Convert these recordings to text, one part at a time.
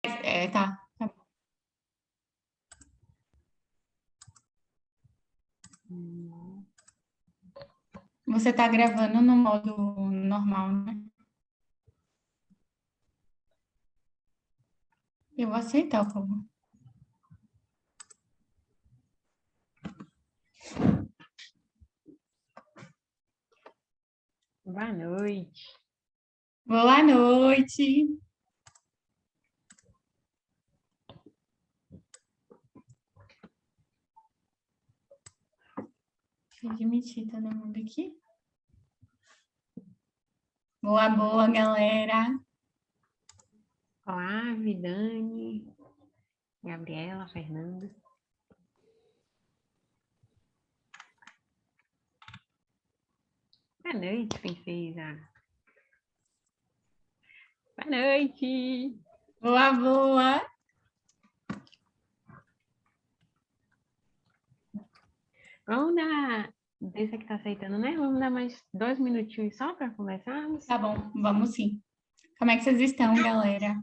Tá. Você tá gravando no modo normal, né? Eu vou aceitar, por favor. Boa noite. Boa noite. Deixa eu admitir todo mundo aqui. Boa, galera. Olá, Vidane, Gabriela, Fernanda. Boa noite, princesa. Boa noite. Boa. Vamos dar, desse que tá aceitando, né? Vamos dar mais 2 minutinhos só para começarmos? Tá bom, vamos sim. Como é que vocês estão, galera?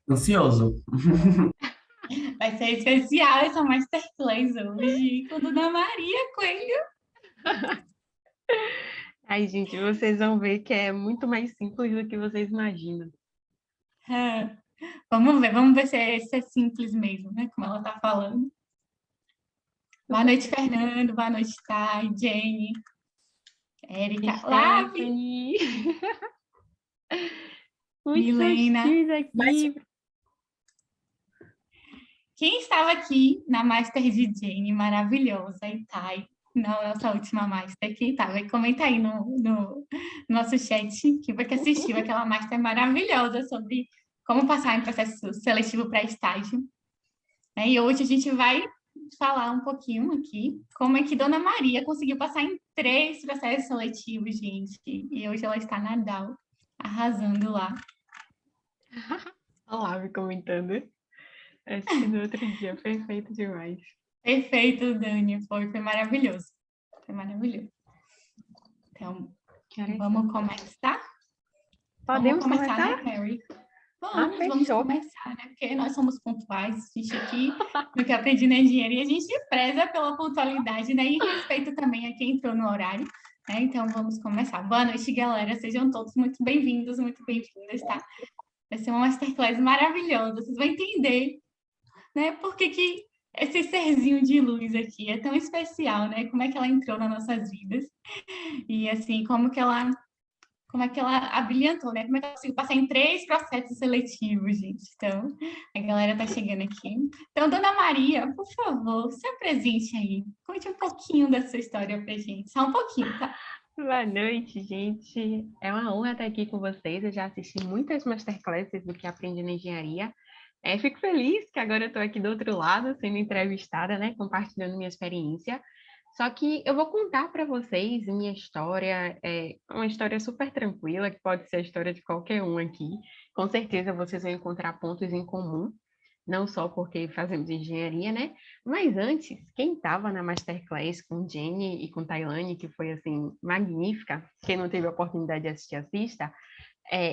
Ansioso. Vai ser especial essa Masterclass hoje com Dona Maria Coelho. Ai, gente, vocês vão ver que é muito mais simples do que vocês imaginam. Vamos ver se é simples mesmo, né? Como ela tá falando. Boa noite, Fernando. Boa noite, Thay, Jenny, Érica, Lavi, Muitos Milena. hostis aqui. Quem estava aqui na Master de Jenny, maravilhosa, e Thay, na nossa última Master, quem estava? Comenta aí no nosso chat, que foi que assistiu aquela Master maravilhosa sobre como passar em processo seletivo para estágio. E hoje a gente vai falar um pouquinho aqui como é que Dona Maria conseguiu passar em 3 processos seletivos, gente. E hoje ela está na DAO, arrasando lá. Olá, me comentando. Assisti no outro dia, perfeito demais. Perfeito, Dani, foi maravilhoso. Foi maravilhoso. Então, vamos começar? Podemos começar, começar? né, Harry? Vamos começar, né? Porque nós somos pontuais, a gente aqui, no que aprendi na engenharia, a gente preza pela pontualidade, né? E respeito também a quem entrou no horário, né? Então, vamos começar. Boa noite, galera. Sejam todos muito bem-vindos, muito bem-vindas, tá? Vai ser uma masterclass maravilhosa. Vocês vão entender, né? Por que esse serzinho de luz aqui é tão especial, né? Como é que ela entrou nas nossas vidas e, assim, como é que ela abrilhantou, né? Como é que ela conseguiu passar em 3 processos seletivos, gente. Então, a galera tá chegando aqui. Então, Dona Maria, por favor, se apresente aí. Conte um pouquinho da sua história pra gente. Só um pouquinho, tá? Boa noite, gente. É uma honra estar aqui com vocês. Eu já assisti muitas masterclasses do que aprendi na engenharia. Fico feliz que agora eu estou aqui do outro lado, sendo entrevistada, né? Compartilhando minha experiência. Só que eu vou contar para vocês minha história, uma história super tranquila, que pode ser a história de qualquer um aqui. Com certeza vocês vão encontrar pontos em comum, não só porque fazemos engenharia, né? Mas antes, quem estava na Masterclass com Jenny e com Tailane, que foi, assim, magnífica, quem não teve a oportunidade de assistir, assista,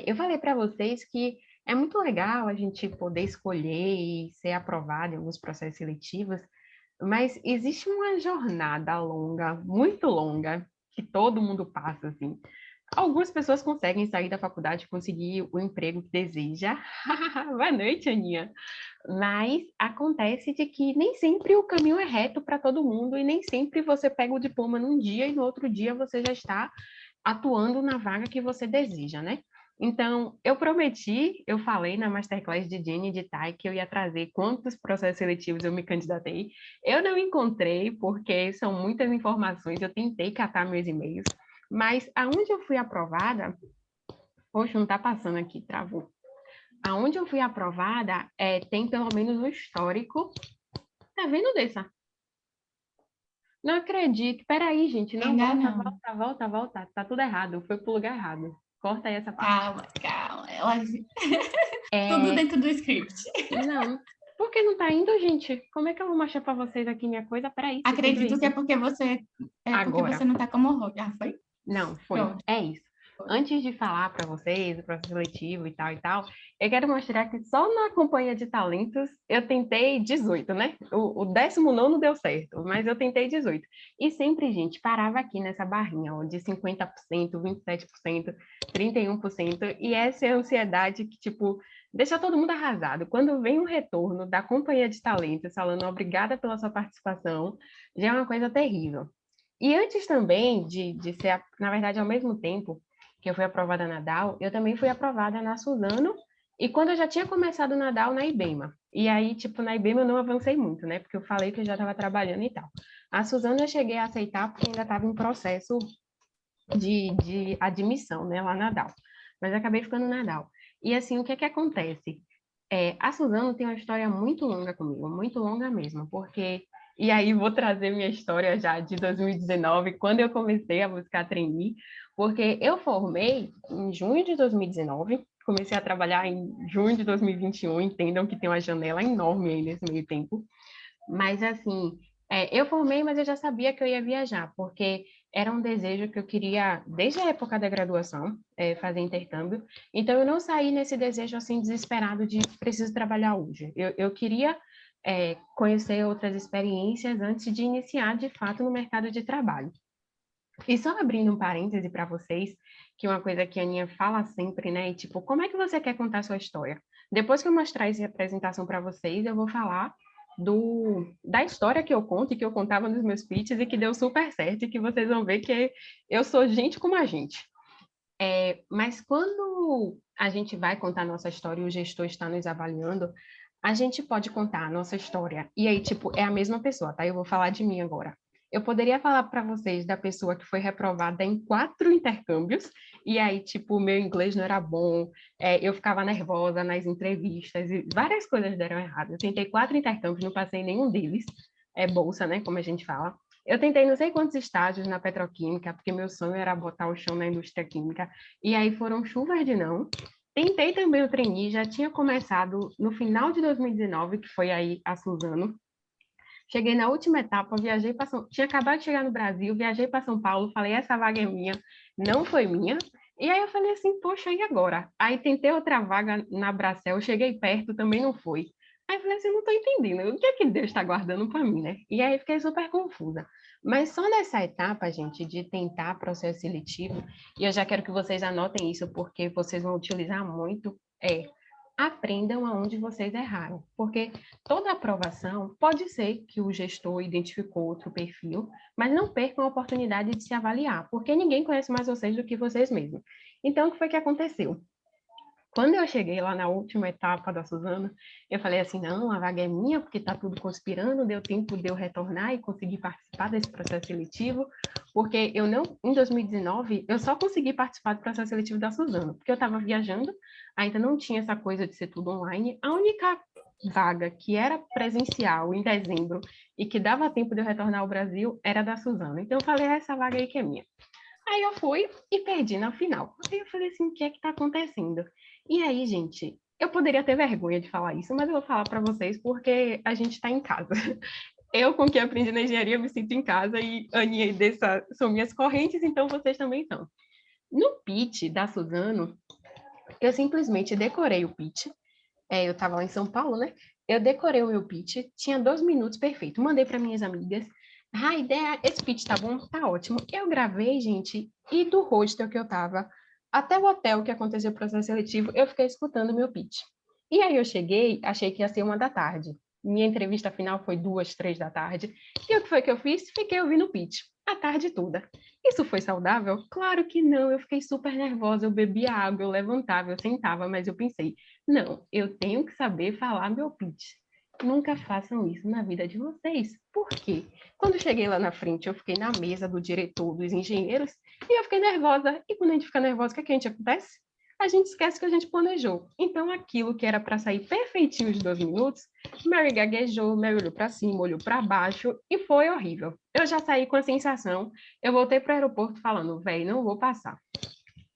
eu falei para vocês que é muito legal a gente poder escolher e ser aprovado em alguns processos seletivos, mas existe uma jornada longa, muito longa, que todo mundo passa, assim. Algumas pessoas conseguem sair da faculdade e conseguir o emprego que deseja. Boa noite, Aninha. Mas acontece de que nem sempre o caminho é reto para todo mundo e nem sempre você pega o diploma num dia e no outro dia você já está atuando na vaga que você deseja, né? Então, eu falei na Masterclass de Jenny e de Thay que eu ia trazer quantos processos seletivos eu me candidatei. Eu não encontrei, porque são muitas informações, eu tentei catar meus e-mails, mas aonde eu fui aprovada, poxa, não está passando aqui, travou. Aonde eu fui aprovada, tem pelo menos um histórico. Tá vendo, Dessa? Não acredito. Peraí, gente. Não, Ainda volta, não. volta. Tá tudo errado. Foi pro lugar errado. Corta aí essa parte. Calma. Tudo dentro do script. Não. Por que não tá indo, gente? Como é que eu vou mostrar pra vocês aqui minha coisa? Peraí, Acredito que é porque você Agora. não tá como host. Já foi? Não, foi. Pronto. É isso. Antes de falar para vocês o processo seletivo e tal, eu quero mostrar que só na companhia de talentos eu tentei 18, né? O 19º deu certo, mas eu tentei 18. E sempre, gente, parava aqui nessa barrinha, ó, de 50%, 27%, 31%, e essa é a ansiedade que, tipo, deixa todo mundo arrasado. Quando vem o retorno da companhia de talentos falando obrigada pela sua participação, já é uma coisa terrível. E antes também de ser, na verdade, ao mesmo tempo que eu fui aprovada na DAO, eu também fui aprovada na Suzano, e quando eu já tinha começado na DAO, na IBEMA. E aí, tipo, na IBEMA eu não avancei muito, né? Porque eu falei que eu já estava trabalhando e tal. A Suzano eu cheguei a aceitar porque ainda estava em processo de admissão, né? Lá na DAO. Mas eu acabei ficando na DAO. E assim, o que é que acontece? A Suzano tem uma história muito longa comigo, muito longa mesmo, porque... E aí vou trazer minha história já de 2019, quando eu comecei a buscar trainee, porque eu formei em junho de 2019, comecei a trabalhar em junho de 2021, entendam que tem uma janela enorme aí nesse meio tempo, mas assim, eu formei, mas eu já sabia que eu ia viajar, porque era um desejo que eu queria, desde a época da graduação, fazer intercâmbio. Então eu não saí nesse desejo assim desesperado de preciso trabalhar hoje. Eu queria conhecer outras experiências antes de iniciar de fato no mercado de trabalho. E só abrindo um parêntese para vocês, que uma coisa que a Aninha fala sempre, né? E, tipo, como é que você quer contar a sua história? Depois que eu mostrar essa apresentação para vocês, eu vou falar da história que eu conto e que eu contava nos meus pitches e que deu super certo e que vocês vão ver que eu sou gente como a gente. Mas quando a gente vai contar a nossa história e o gestor está nos avaliando, a gente pode contar a nossa história. E aí, tipo, é a mesma pessoa, tá? Eu vou falar de mim agora. Eu poderia falar para vocês da pessoa que foi reprovada em 4 intercâmbios, e aí, tipo, o meu inglês não era bom, eu ficava nervosa nas entrevistas, e várias coisas deram errado. Eu tentei 4 intercâmbios, não passei nenhum deles, bolsa, né, como a gente fala. Eu tentei não sei quantos estágios na petroquímica, porque meu sonho era botar o chão na indústria química, e aí foram chuvas de não. Tentei também o trainee, já tinha começado no final de 2019, que foi aí a Suzano. Cheguei na última etapa, viajei para tinha acabado de chegar no Brasil, viajei para São Paulo, falei, essa vaga é minha, não foi minha. E aí eu falei assim, poxa, e agora? Aí tentei outra vaga na Bracel, cheguei perto, também não foi. Aí eu falei assim, não estou entendendo, o que é que Deus está guardando para mim, né? E aí fiquei super confusa. Mas só nessa etapa, gente, de tentar processo seletivo, e eu já quero que vocês anotem isso, porque vocês vão utilizar muito, aprendam aonde vocês erraram. Porque toda aprovação pode ser que o gestor identificou outro perfil, mas não percam a oportunidade de se avaliar, porque ninguém conhece mais vocês do que vocês mesmos. Então, o que foi que aconteceu? Quando eu cheguei lá na última etapa da Suzana, eu falei assim, não, a vaga é minha, porque está tudo conspirando, deu tempo de eu retornar e conseguir participar desse processo seletivo, porque eu não, em 2019, eu só consegui participar do processo seletivo da Suzana, porque eu estava viajando, ainda não tinha essa coisa de ser tudo online, a única vaga que era presencial em dezembro e que dava tempo de eu retornar ao Brasil era da Suzana. Então eu falei, essa vaga aí que é minha. Aí eu fui e perdi na final. Aí eu falei assim, o que é que tá acontecendo? E aí, gente, eu poderia ter vergonha de falar isso, mas eu vou falar para vocês porque a gente está em casa. Eu, com quem aprendi na engenharia, me sinto em casa e a Aninha e Dessa são minhas correntes, então vocês também são. No pitch da Suzano, eu simplesmente decorei o pitch. Eu estava lá em São Paulo, né? Eu decorei o meu pitch, tinha 2 minutos, perfeito. Mandei para minhas amigas. A ideia, esse pitch tá bom? Tá ótimo. Eu gravei, gente, e do hostel que eu tava até o hotel que aconteceu o processo seletivo, eu fiquei escutando o meu pitch. E aí eu cheguei, achei que ia ser 1 da tarde. Minha entrevista final foi 2, 3 da tarde. E o que foi que eu fiz? Fiquei ouvindo o pitch a tarde toda. Isso foi saudável? Claro que não. Eu fiquei super nervosa. Eu bebia água, eu levantava, eu sentava, mas eu pensei, não, eu tenho que saber falar meu pitch. Nunca façam isso na vida de vocês. Por quê? Quando cheguei lá na frente, eu fiquei na mesa do diretor, dos engenheiros, e eu fiquei nervosa. E quando a gente fica nervosa, o que a gente acontece? A gente esquece que a gente planejou. Então, aquilo que era para sair perfeitinho de 2 minutos, Mary gaguejou, Mary olhou para cima, olhou para baixo, e foi horrível. Eu já saí com a sensação, eu voltei para o aeroporto falando, velho, não vou passar.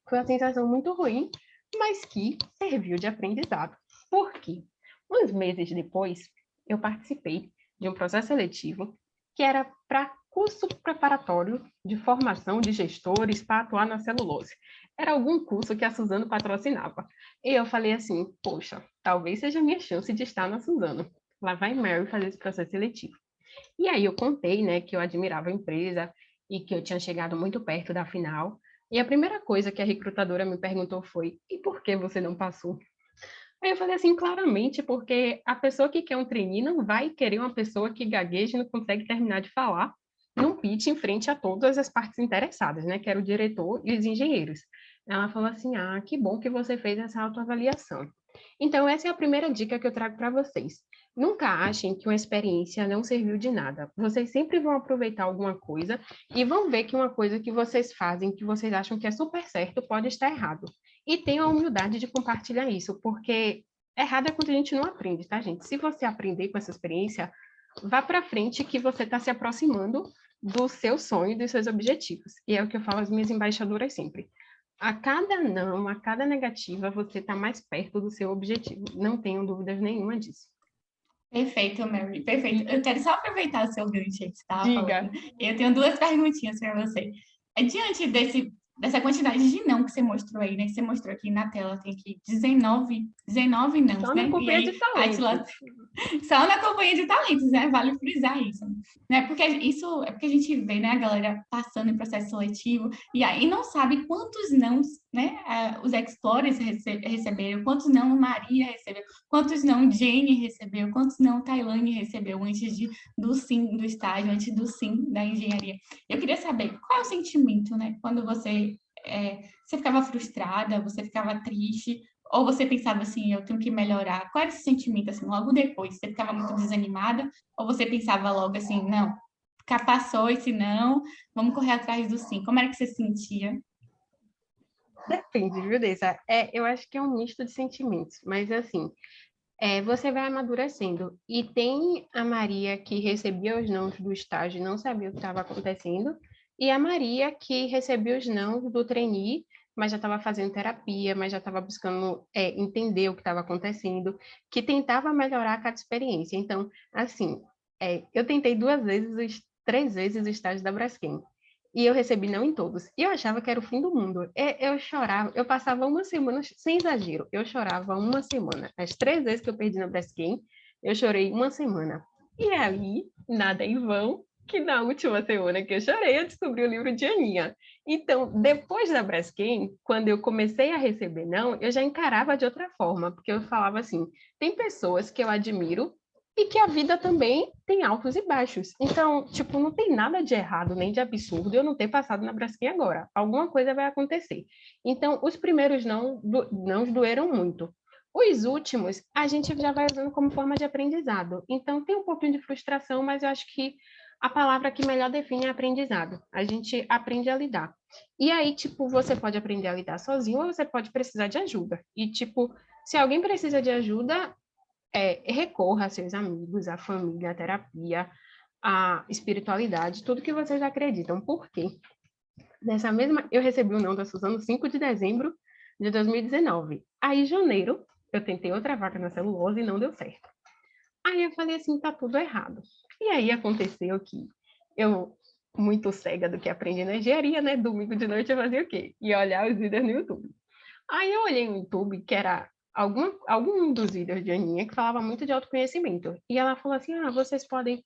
Foi uma sensação muito ruim, mas que serviu de aprendizado. Por quê? Uns meses depois, eu participei de um processo seletivo que era para curso preparatório de formação de gestores para atuar na celulose. Era algum curso que a Suzano patrocinava. E eu falei assim, poxa, talvez seja a minha chance de estar na Suzano. Lá vai Mary fazer esse processo seletivo. E aí eu contei, né, que eu admirava a empresa e que eu tinha chegado muito perto da final. E a primeira coisa que a recrutadora me perguntou foi, e por que você não passou? Aí eu falei assim, claramente, porque a pessoa que quer um trainee não vai querer uma pessoa que gagueja e não consegue terminar de falar num pitch em frente a todas as partes interessadas, né? Que era o diretor e os engenheiros. Ela falou assim, que bom que você fez essa autoavaliação. Então, essa é a primeira dica que eu trago para vocês. Nunca achem que uma experiência não serviu de nada. Vocês sempre vão aproveitar alguma coisa e vão ver que uma coisa que vocês fazem, que vocês acham que é super certo, pode estar errado. E tenham a humildade de compartilhar isso, porque errado é quando a gente não aprende, tá, gente? Se você aprender com essa experiência, vá para frente que você está se aproximando do seu sonho e dos seus objetivos. E é o que eu falo às minhas embaixadoras sempre. A cada não, a cada negativa, você está mais perto do seu objetivo. Não tenham dúvidas nenhuma disso. Perfeito, Mary, perfeito. Eu quero só aproveitar o seu gancho aí que você estava falando. Diga. Eu tenho duas perguntinhas para você. Diante dessa quantidade de não que você mostrou aí, né? Que você mostrou aqui na tela, tem aqui 19 não, Só né? na companhia de talentos. Só na companhia de talentos, né? Vale frisar isso. Né? Porque isso é porque a gente vê, né, a galera passando em processo seletivo e aí não sabe quantos não, né, os Explorers receberam, quantos não Maria recebeu, quantos não Jane recebeu, quantos não Tailane recebeu antes do sim do estágio, antes do sim da engenharia. Eu queria saber qual é o sentimento, né, quando você ficava frustrada, você ficava triste, ou você pensava assim, eu tenho que melhorar? Qual era esse sentimento, assim, logo depois? Você ficava muito desanimada? Ou você pensava logo assim, não, passou esse não, vamos correr atrás do sim? Como era que você sentia? Depende, viu, Dessa? Eu acho que é um misto de sentimentos, mas assim, você vai amadurecendo. E tem a Maria que recebia os nãos do estágio e não sabia o que estava acontecendo, e a Maria que recebia os nãos do trainee, mas já estava fazendo terapia, mas já estava buscando entender o que estava acontecendo, que tentava melhorar a cada experiência. Então, assim, eu tentei 2 vezes, 3 vezes o estágio da Braskem. E eu recebi não em todos. E eu achava que era o fim do mundo. Eu chorava, eu passava uma semana, sem exagero, eu chorava uma semana. As 3 vezes que eu perdi na Braskem, eu chorei uma semana. E aí, nada em vão, que na última semana que eu chorei, eu descobri o livro de Aninha. Então, depois da Braskem, quando eu comecei a receber não, eu já encarava de outra forma, porque eu falava assim, tem pessoas que eu admiro e que a vida também tem altos e baixos. Então, tipo, não tem nada de errado nem de absurdo eu não ter passado na Braskem agora. Alguma coisa vai acontecer. Então, os primeiros não doeram muito. Os últimos, a gente já vai usando como forma de aprendizado. Então, tem um pouquinho de frustração, mas eu acho que a palavra que melhor define é aprendizado. A gente aprende a lidar. E aí, tipo, você pode aprender a lidar sozinho ou você pode precisar de ajuda. E, tipo, se alguém precisa de ajuda, recorra a seus amigos, à família, à terapia, à espiritualidade, tudo que vocês acreditam. Por quê? Eu recebi o não da Suzano 5 de dezembro de 2019. Aí, em janeiro, eu tentei outra vaga na celulose e não deu certo. Aí eu falei assim, tá tudo errado. E aí aconteceu que eu, muito cega do que aprendi na engenharia, né? Domingo de noite eu fazia o quê? Ia olhar os vídeos no YouTube. Aí eu olhei no YouTube, que era algum dos vídeos de Aninha, que falava muito de autoconhecimento. E ela falou assim, vocês podem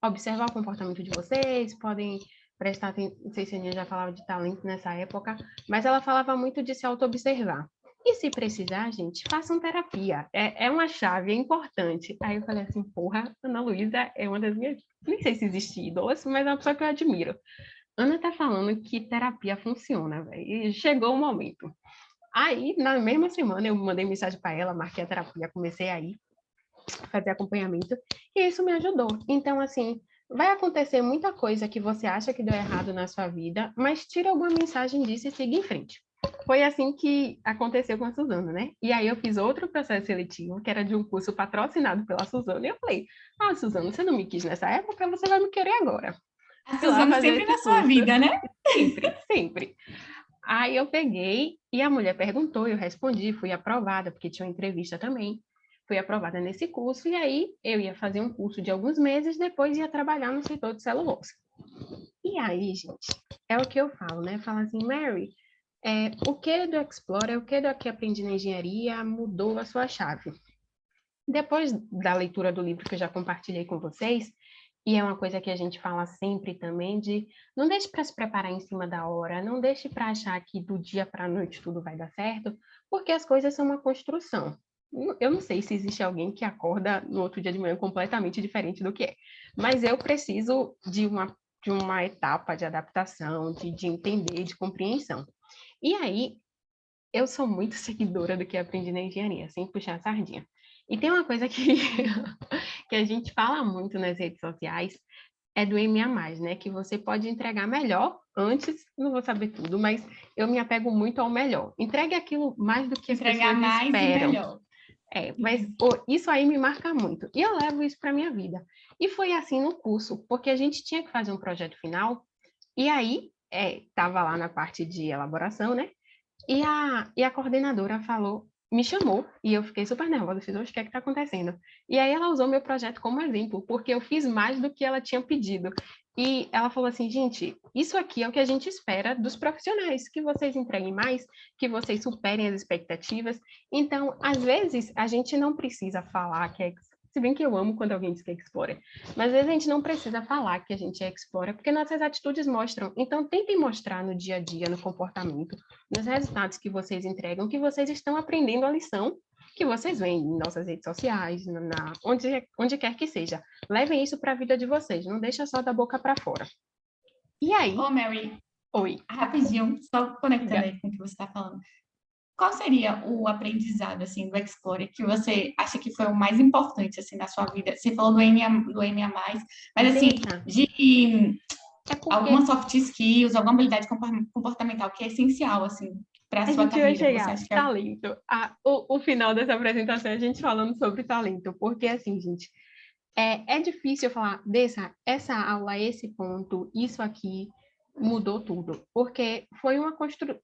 observar o comportamento de vocês, podem prestar atenção, não sei se a Aninha já falava de talento nessa época, mas ela falava muito de se auto-observar. E se precisar, gente, façam terapia. É uma chave, é importante. Aí eu falei assim, porra, Ana Luísa é uma das minhas... Nem sei se existe ídolos, mas é uma pessoa que eu admiro. Ana tá falando que terapia funciona, velho. E chegou o momento. Aí, na mesma semana, eu mandei mensagem para ela, marquei a terapia, comecei a ir fazer acompanhamento, e isso me ajudou. Então, assim, vai acontecer muita coisa que você acha que deu errado na sua vida, mas tira alguma mensagem disso e siga em frente. Foi assim que aconteceu com a Suzana, né? E aí eu fiz outro processo seletivo, que era de um curso patrocinado pela Suzana, e eu falei, Suzana, você não me quis nessa época, você vai me querer agora. A Suzana sempre na sua vida, né? Sempre, sempre. Aí eu peguei e a mulher perguntou, eu respondi, fui aprovada, porque tinha uma entrevista também. fui aprovada nesse curso, e aí eu ia fazer um curso de alguns meses, depois ia trabalhar no setor de celulose. E aí, gente, é o que eu falo, né? Fala assim, Mary, o que do Explorer, o que do Aqui Aprendi na Engenharia mudou a sua chave? Depois da leitura do livro que eu já compartilhei com vocês, e é uma coisa que a gente fala sempre também, de não deixe para se preparar em cima da hora, não deixe para achar que do dia para a noite tudo vai dar certo, porque as coisas são uma construção. Eu não sei se existe alguém que acorda no outro dia de manhã completamente diferente do que é, mas eu preciso de uma etapa de adaptação, de entender, de compreensão. E aí, eu sou muito seguidora do que aprendi na engenharia, sem puxar a sardinha. E tem uma coisa que, que a gente fala muito nas redes sociais, é do MA+, né? Que você pode entregar melhor antes, não vou saber tudo, mas eu me apego muito ao melhor. Entregue aquilo mais do que as Entregar pessoas mais esperam. e melhor. Mas isso aí me marca muito. E eu levo isso para minha vida. E foi assim no curso, porque a gente tinha que fazer um projeto final, e aí estava lá na parte de elaboração, né? E a coordenadora me chamou, e eu fiquei super nervosa, fiz, oxe, o que é que está acontecendo? E aí ela usou meu projeto como exemplo, porque eu fiz mais do que ela tinha pedido. E ela falou assim, gente, isso aqui é o que a gente espera dos profissionais, que vocês entreguem mais, que vocês superem as expectativas. Então, às vezes, a gente não precisa falar que é... Se bem que eu amo quando alguém diz que é explorer, mas às vezes a gente não precisa falar que a gente é explorer, porque nossas atitudes mostram. Então, tentem mostrar no dia a dia, no comportamento, nos resultados que vocês entregam, que vocês estão aprendendo a lição que vocês veem em nossas redes sociais, onde quer que seja. Levem isso para a vida de vocês, não deixa só da boca para fora. E aí... Ô, Mary, Oi. rapidinho, só conectando aí com o que você está falando. Qual seria o aprendizado, assim, do Explorer que você acha que foi o mais importante, assim, na sua vida? Você falou do MA+, mas, assim, de alguma soft skills, alguma habilidade comportamental que é essencial, assim, para a sua carreira. Você acha que é... Talento. O final dessa apresentação é a gente falando sobre talento, porque, assim, gente, é difícil eu falar, Dessa, essa aula, esse ponto, isso aqui, mudou tudo, porque foi uma construção.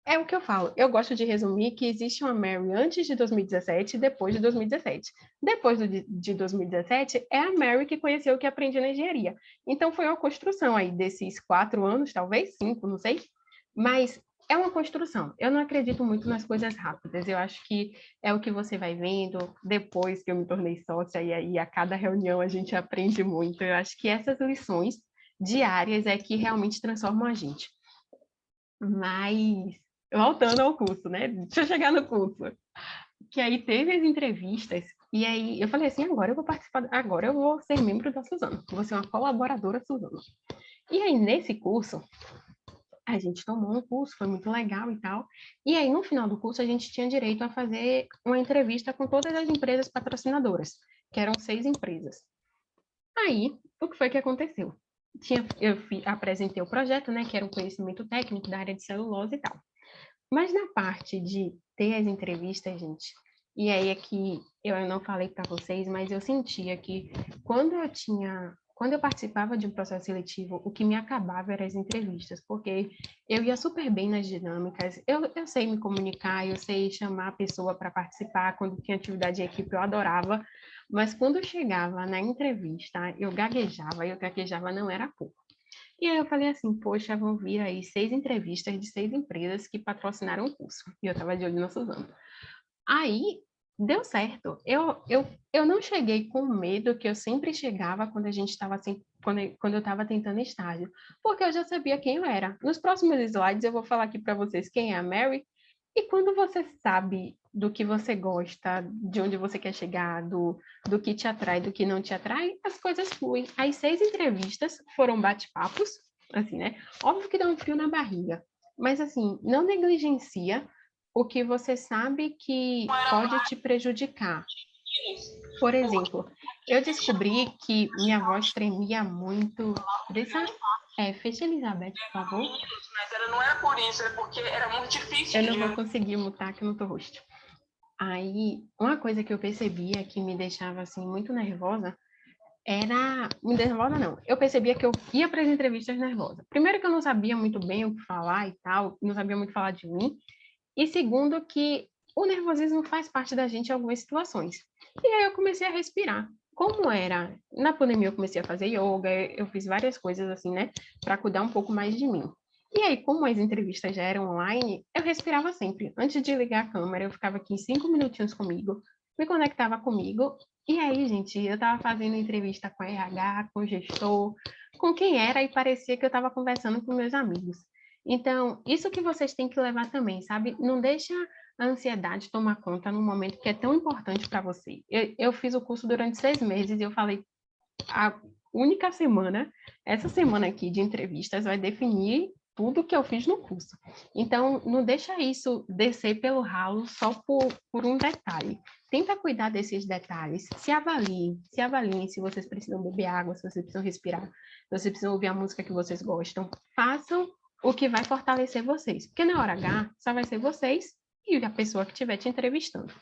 É o que eu falo. Eu gosto de resumir que existe uma Mary antes de 2017 e depois de 2017. Depois de 2017, é a Mary que conheceu o que aprendi na engenharia. Então, foi uma construção aí desses 4 anos, talvez 5, não sei. Mas é uma construção. Eu não acredito muito nas coisas rápidas. Eu acho que é o que você vai vendo depois que eu me tornei sócia, e aí a cada reunião a gente aprende muito. Eu acho que essas lições diárias é que realmente transformam a gente. Mas... voltando ao curso, né? Deixa eu chegar no curso. Que aí teve as entrevistas, e aí eu falei assim, agora eu vou participar, agora eu vou ser membro da Suzano, vou ser uma colaboradora Suzano. E aí, nesse curso, a gente tomou um curso, foi muito legal e tal, e aí, no final do curso, a gente tinha direito a fazer uma entrevista com todas as empresas patrocinadoras, que eram 6 empresas. Aí, o que foi que aconteceu? Eu apresentei o projeto, né, que era um conhecimento técnico da área de celulose e tal. Mas na parte de ter as entrevistas, gente, e aí é que eu não falei para vocês, mas eu sentia que quando eu participava de um processo seletivo, o que me acabava eram as entrevistas, porque eu ia super bem nas dinâmicas, eu sei me comunicar, eu sei chamar a pessoa para participar, quando tinha atividade em equipe eu adorava, mas quando eu chegava na entrevista, eu gaguejava não era pouco. E aí eu falei assim, poxa, vão vir aí 6 entrevistas de 6 empresas que patrocinaram o curso. E eu estava de olho na Suzano. Aí, deu certo. Eu não cheguei com o medo que eu sempre chegava quando a gente estava assim, quando eu estava tentando estágio, porque eu já sabia quem eu era. Nos próximos slides eu vou falar aqui para vocês quem é a Mary. E quando você sabe do que você gosta, de onde você quer chegar, do que te atrai, do que não te atrai, as coisas fluem. As 6 entrevistas foram bate-papos, assim, né? Óbvio que dá um frio na barriga, mas assim, não negligencia o que você sabe que pode te prejudicar. Por exemplo, eu descobri que minha voz tremia muito. Fecha Elizabeth, por favor. Mas não era por isso, é porque era muito difícil. Eu não vou conseguir mutar, que eu não tô rosto. Aí, uma coisa que eu percebia que me deixava, assim, muito nervosa era... Nervosa não. Eu percebia que eu ia para as entrevistas nervosa. Primeiro que eu não sabia muito bem o que falar e tal, não sabia muito falar de mim. E segundo que o nervosismo faz parte da gente em algumas situações. E aí eu comecei a respirar. Como era? Na pandemia eu comecei a fazer yoga, eu fiz várias coisas assim, né, para cuidar um pouco mais de mim. E aí, como as entrevistas já eram online, eu respirava sempre. Antes de ligar a câmera, eu ficava aqui 5 minutinhos comigo, me conectava comigo. E aí, gente, eu estava fazendo entrevista com a RH, com o gestor, com quem era, e parecia que eu estava conversando com meus amigos. Então, isso que vocês têm que levar também, sabe? Não deixa a ansiedade tomar conta num momento que é tão importante para você. Eu fiz o curso durante 6 meses e eu falei, a única semana, essa semana aqui de entrevistas vai definir tudo que eu fiz no curso. Então, não deixa isso descer pelo ralo só por um detalhe. Tenta cuidar desses detalhes. Se avaliem se vocês precisam beber água, se vocês precisam respirar, se vocês precisam ouvir a música que vocês gostam. Façam o que vai fortalecer vocês. Porque na hora H, só vai ser vocês e a pessoa que estiver te entrevistando.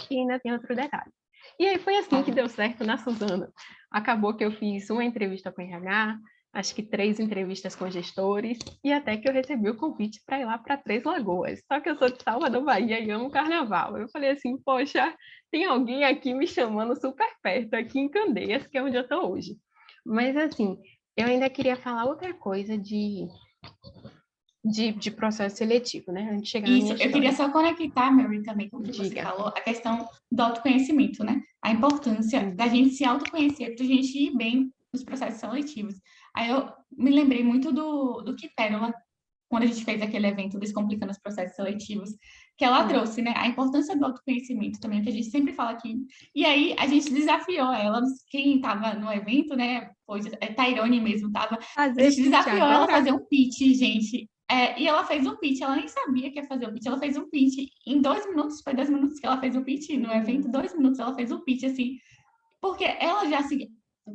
E ainda tem outro detalhe. E aí foi assim que deu certo na Suzana. Acabou que eu fiz uma entrevista com o RH, acho que 3 entrevistas com gestores, e até que eu recebi o convite para ir lá para Três Lagoas. Só que eu sou de Salvador, Bahia, e amo carnaval. Eu falei assim, poxa, tem alguém aqui me chamando super perto, aqui em Candeias, que é onde eu estou hoje. Mas assim, eu ainda queria falar outra coisa de processo seletivo, né? Antes de chegar na Isso, minha eu história. queria só conectar, Mary, também com o que você Diga. falou, a questão do autoconhecimento, né? A importância da gente se autoconhecer para a gente ir bem nos processos seletivos. Aí eu me lembrei muito do que Pérola, quando a gente fez aquele evento Descomplicando os Processos Seletivos, que ela trouxe, né? A importância do autoconhecimento também, que a gente sempre fala aqui. E aí a gente desafiou ela, quem estava no evento, né? Pois Tairone mesmo estava. A gente desafiou ela a fazer um pitch, gente. E ela fez um pitch, ela nem sabia que ia fazer o pitch, ela fez um pitch em 2 minutos, foi 2 minutos que ela fez o pitch no evento, 2 minutos ela fez o pitch, assim, porque ela já se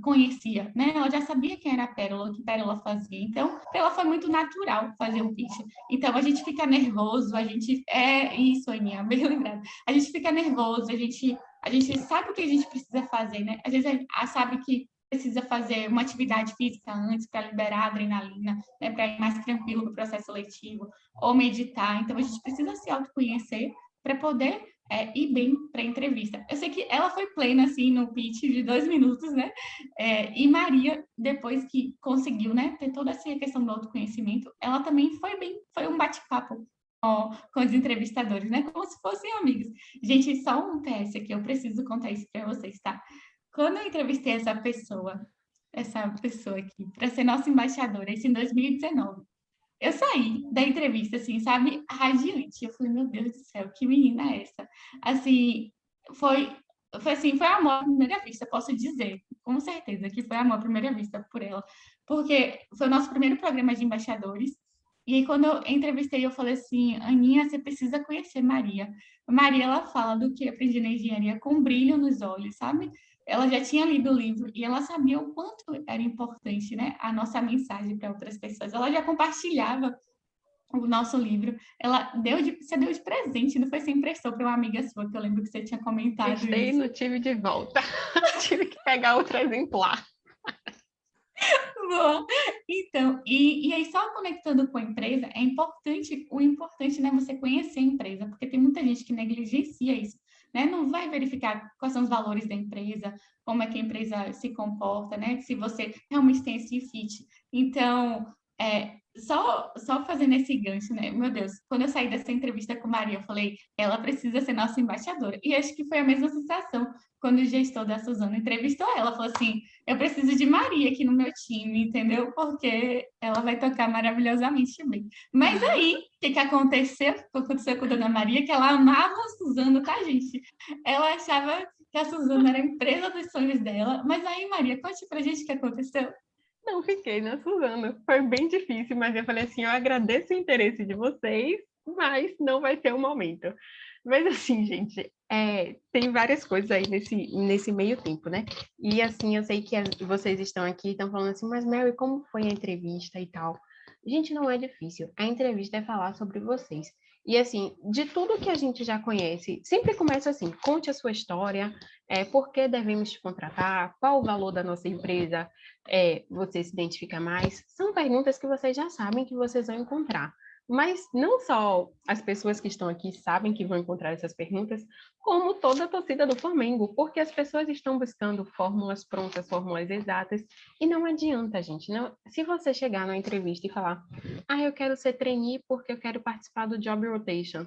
conhecia, né? Ela já sabia quem era a Pérola, o que Pérola fazia. Então, para ela foi muito natural fazer um pitch. Então, a gente fica nervoso, a gente... É isso, Aninha, bem lembrado. A gente fica nervoso, a gente sabe o que a gente precisa fazer, né? Às vezes a gente sabe que precisa fazer uma atividade física antes para liberar a adrenalina, né? Para ir mais tranquilo no processo seletivo, ou meditar. Então, a gente precisa se autoconhecer para poder ir bem para a entrevista. Eu sei que ela foi plena, assim, no pitch de 2 minutos, né? E Maria, depois que conseguiu, né, ter toda essa questão do autoconhecimento, ela também foi bem, foi um bate-papo com os entrevistadores, né? Como se fossem amigos. Gente, só um PS aqui, eu preciso contar isso para vocês, tá? Quando eu entrevistei essa pessoa aqui, para ser nossa embaixadora, isso em 2019, eu saí da entrevista, assim, sabe, radiante. Eu falei, meu Deus do céu, que menina é essa? Assim, foi, foi amor à primeira vista, posso dizer, com certeza que foi amor à primeira vista por ela. Porque foi o nosso primeiro programa de embaixadores. E aí, quando eu entrevistei, eu falei assim, Aninha, você precisa conhecer Maria. Maria, ela fala do que aprendi na engenharia com brilho nos olhos, sabe? Ela já tinha lido o livro e ela sabia o quanto era importante, né, a nossa mensagem para outras pessoas. Ela já compartilhava o nosso livro. Você deu de presente, não foi? Você emprestou para uma amiga sua, que eu lembro que você tinha comentado Gostei, isso. não tive de volta. Tive que pegar outro exemplar. Boa. Então, e aí só conectando com a empresa, o importante, né, você conhecer a empresa, porque tem muita gente que negligencia isso, né? Não vai verificar quais são os valores da empresa, como é que a empresa se comporta, né? Se você realmente tem esse fit. Então, só fazendo esse gancho, né? Meu Deus, quando eu saí dessa entrevista com Maria, eu falei, ela precisa ser nossa embaixadora. E acho que foi a mesma sensação quando o gestor da Suzana entrevistou ela, falou assim, eu preciso de Maria aqui no meu time, entendeu? Porque ela vai tocar maravilhosamente bem. Mas aí, o que aconteceu? O que aconteceu com a Dona Maria? Que ela amava a Suzana, tá, gente? Ela achava que a Suzana era a empresa dos sonhos dela. Mas aí, Maria, conte pra gente o que aconteceu. Não fiquei na Suzana. Foi bem difícil, mas eu falei assim, eu agradeço o interesse de vocês, mas não vai ser o momento. Mas assim, gente, tem várias coisas aí nesse meio tempo, né? E assim, eu sei que vocês estão aqui, estão falando assim, mas Mary, como foi a entrevista e tal? Gente, não é difícil. A entrevista é falar sobre vocês. E assim, de tudo que a gente já conhece, sempre começa assim, conte a sua história, por que devemos te contratar, qual o valor da nossa empresa você se identifica mais. São perguntas que vocês já sabem que vocês vão encontrar. Mas não só as pessoas que estão aqui sabem que vão encontrar essas perguntas, como toda a torcida do Flamengo, porque as pessoas estão buscando fórmulas prontas, fórmulas exatas, e não adianta, gente. Não, se você chegar numa entrevista e falar, eu quero ser trainee porque eu quero participar do Job Rotation.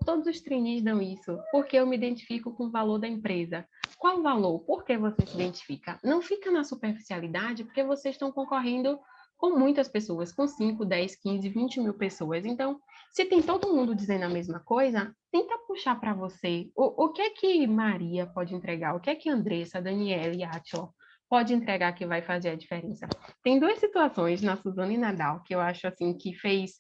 Todos os trainees dão isso, porque eu me identifico com o valor da empresa. Qual o valor? Por que você se identifica? Não fica na superficialidade, porque vocês estão concorrendo com muitas pessoas, com 5, 10, 15, 20 mil pessoas. Então, se tem todo mundo dizendo a mesma coisa, tenta puxar para você. O que é que Maria pode entregar? O que é que Andressa, Daniela e Átila pode entregar que vai fazer a diferença? Tem duas situações na Suzana e Nadal que eu acho assim que fez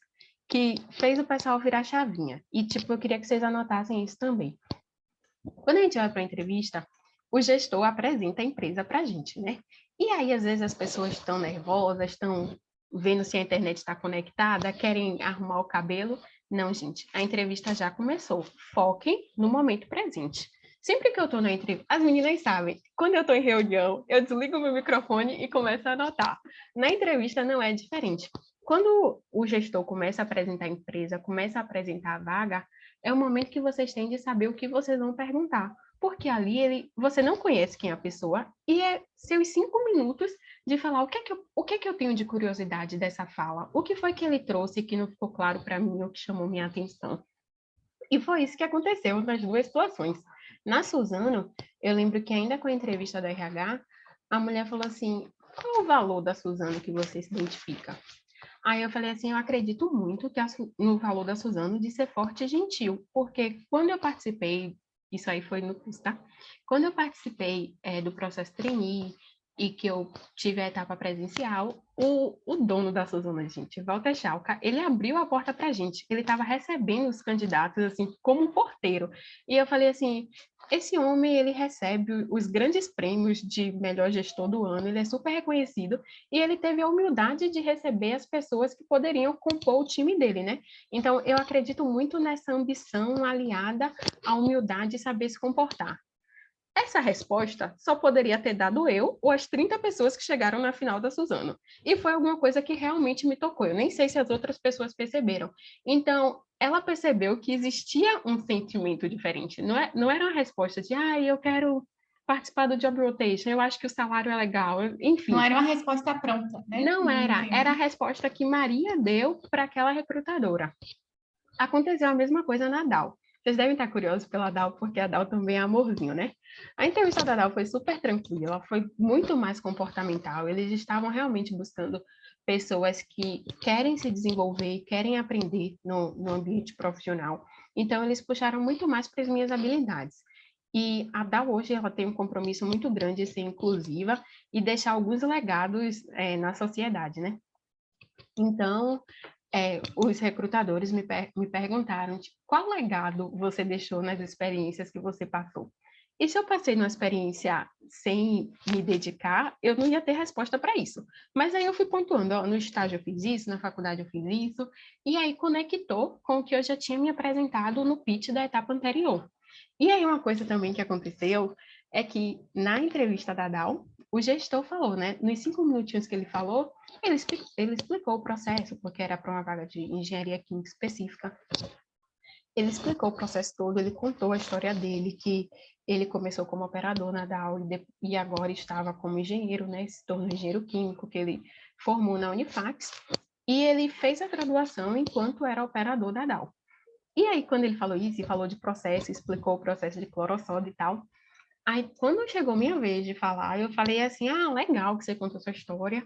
o pessoal virar chavinha. E, tipo, eu queria que vocês anotassem isso também. Quando a gente vai para a entrevista, o gestor apresenta a empresa para a gente, né? E aí, às vezes, as pessoas estão nervosas, estão vendo se a internet está conectada, querem arrumar o cabelo. Não, gente, a entrevista já começou. Foquem no momento presente. Sempre que eu estou na entrevista, as meninas sabem, quando eu estou em reunião, eu desligo meu microfone e começo a anotar. Na entrevista não é diferente. Quando o gestor começa a apresentar a empresa, começa a apresentar a vaga, é o momento que vocês têm de saber o que vocês vão perguntar. Porque ali você não conhece quem é a pessoa e é seus 5 minutos de falar o que é que eu tenho de curiosidade dessa fala, o que foi que ele trouxe que não ficou claro para mim, o que chamou minha atenção. E foi isso que aconteceu nas duas situações. Na Suzano, eu lembro que ainda com a entrevista da RH, a mulher falou assim, qual o valor da Suzano que você se identifica? Aí eu falei assim, eu acredito muito no valor da Suzano de ser forte e gentil, porque quando eu participei, isso aí foi no curso, tá? Quando eu participei do processo trainee e que eu tive a etapa presencial, o dono da Suzano, gente, Walter Schalka, ele abriu a porta pra gente, ele estava recebendo os candidatos, assim, como um porteiro. E eu falei assim, esse homem, ele recebe os grandes prêmios de melhor gestor do ano, ele é super reconhecido, e ele teve a humildade de receber as pessoas que poderiam compor o time dele, né? Então, eu acredito muito nessa ambição aliada à humildade e saber se comportar. Essa resposta só poderia ter dado eu ou as 30 pessoas que chegaram na final da Suzano. E foi alguma coisa que realmente me tocou. Eu nem sei se as outras pessoas perceberam. Então, ela percebeu que existia um sentimento diferente. Não era uma resposta de, eu quero participar do Job Rotation, eu acho que o salário é legal, enfim. Não era uma resposta pronta, né? Não era. Era a resposta que Maria deu para aquela recrutadora. Aconteceu a mesma coisa na DAO. Vocês devem estar curiosos pela DAO, porque a DAO também é amorzinho, né? A entrevista da DAO foi super tranquila, foi muito mais comportamental. Eles estavam realmente buscando pessoas que querem se desenvolver, querem aprender no ambiente profissional. Então, eles puxaram muito mais para as minhas habilidades. E a DAO hoje ela tem um compromisso muito grande de ser inclusiva e deixar alguns legados na sociedade, né? Então, os recrutadores me perguntaram, tipo, qual legado você deixou nas experiências que você passou? E se eu passei numa experiência sem me dedicar, eu não ia ter resposta para isso. Mas aí eu fui pontuando, no estágio eu fiz isso, na faculdade eu fiz isso, e aí conectou com o que eu já tinha me apresentado no pitch da etapa anterior. E aí uma coisa também que aconteceu é que na entrevista da DAO, o gestor falou, né? Nos 5 minutinhos que ele falou, ele explicou o processo, porque era para uma vaga de engenharia química específica. Ele explicou o processo todo, ele contou a história dele, que ele começou como operador na DAO e agora estava como engenheiro, né? Se tornou engenheiro químico, que ele formou na Unifax. E ele fez a graduação enquanto era operador da DAO. E aí, quando ele falou isso, e falou de processo, explicou o processo de clorosoda e tal, aí, quando chegou minha vez de falar, eu falei assim, legal que você contou sua história,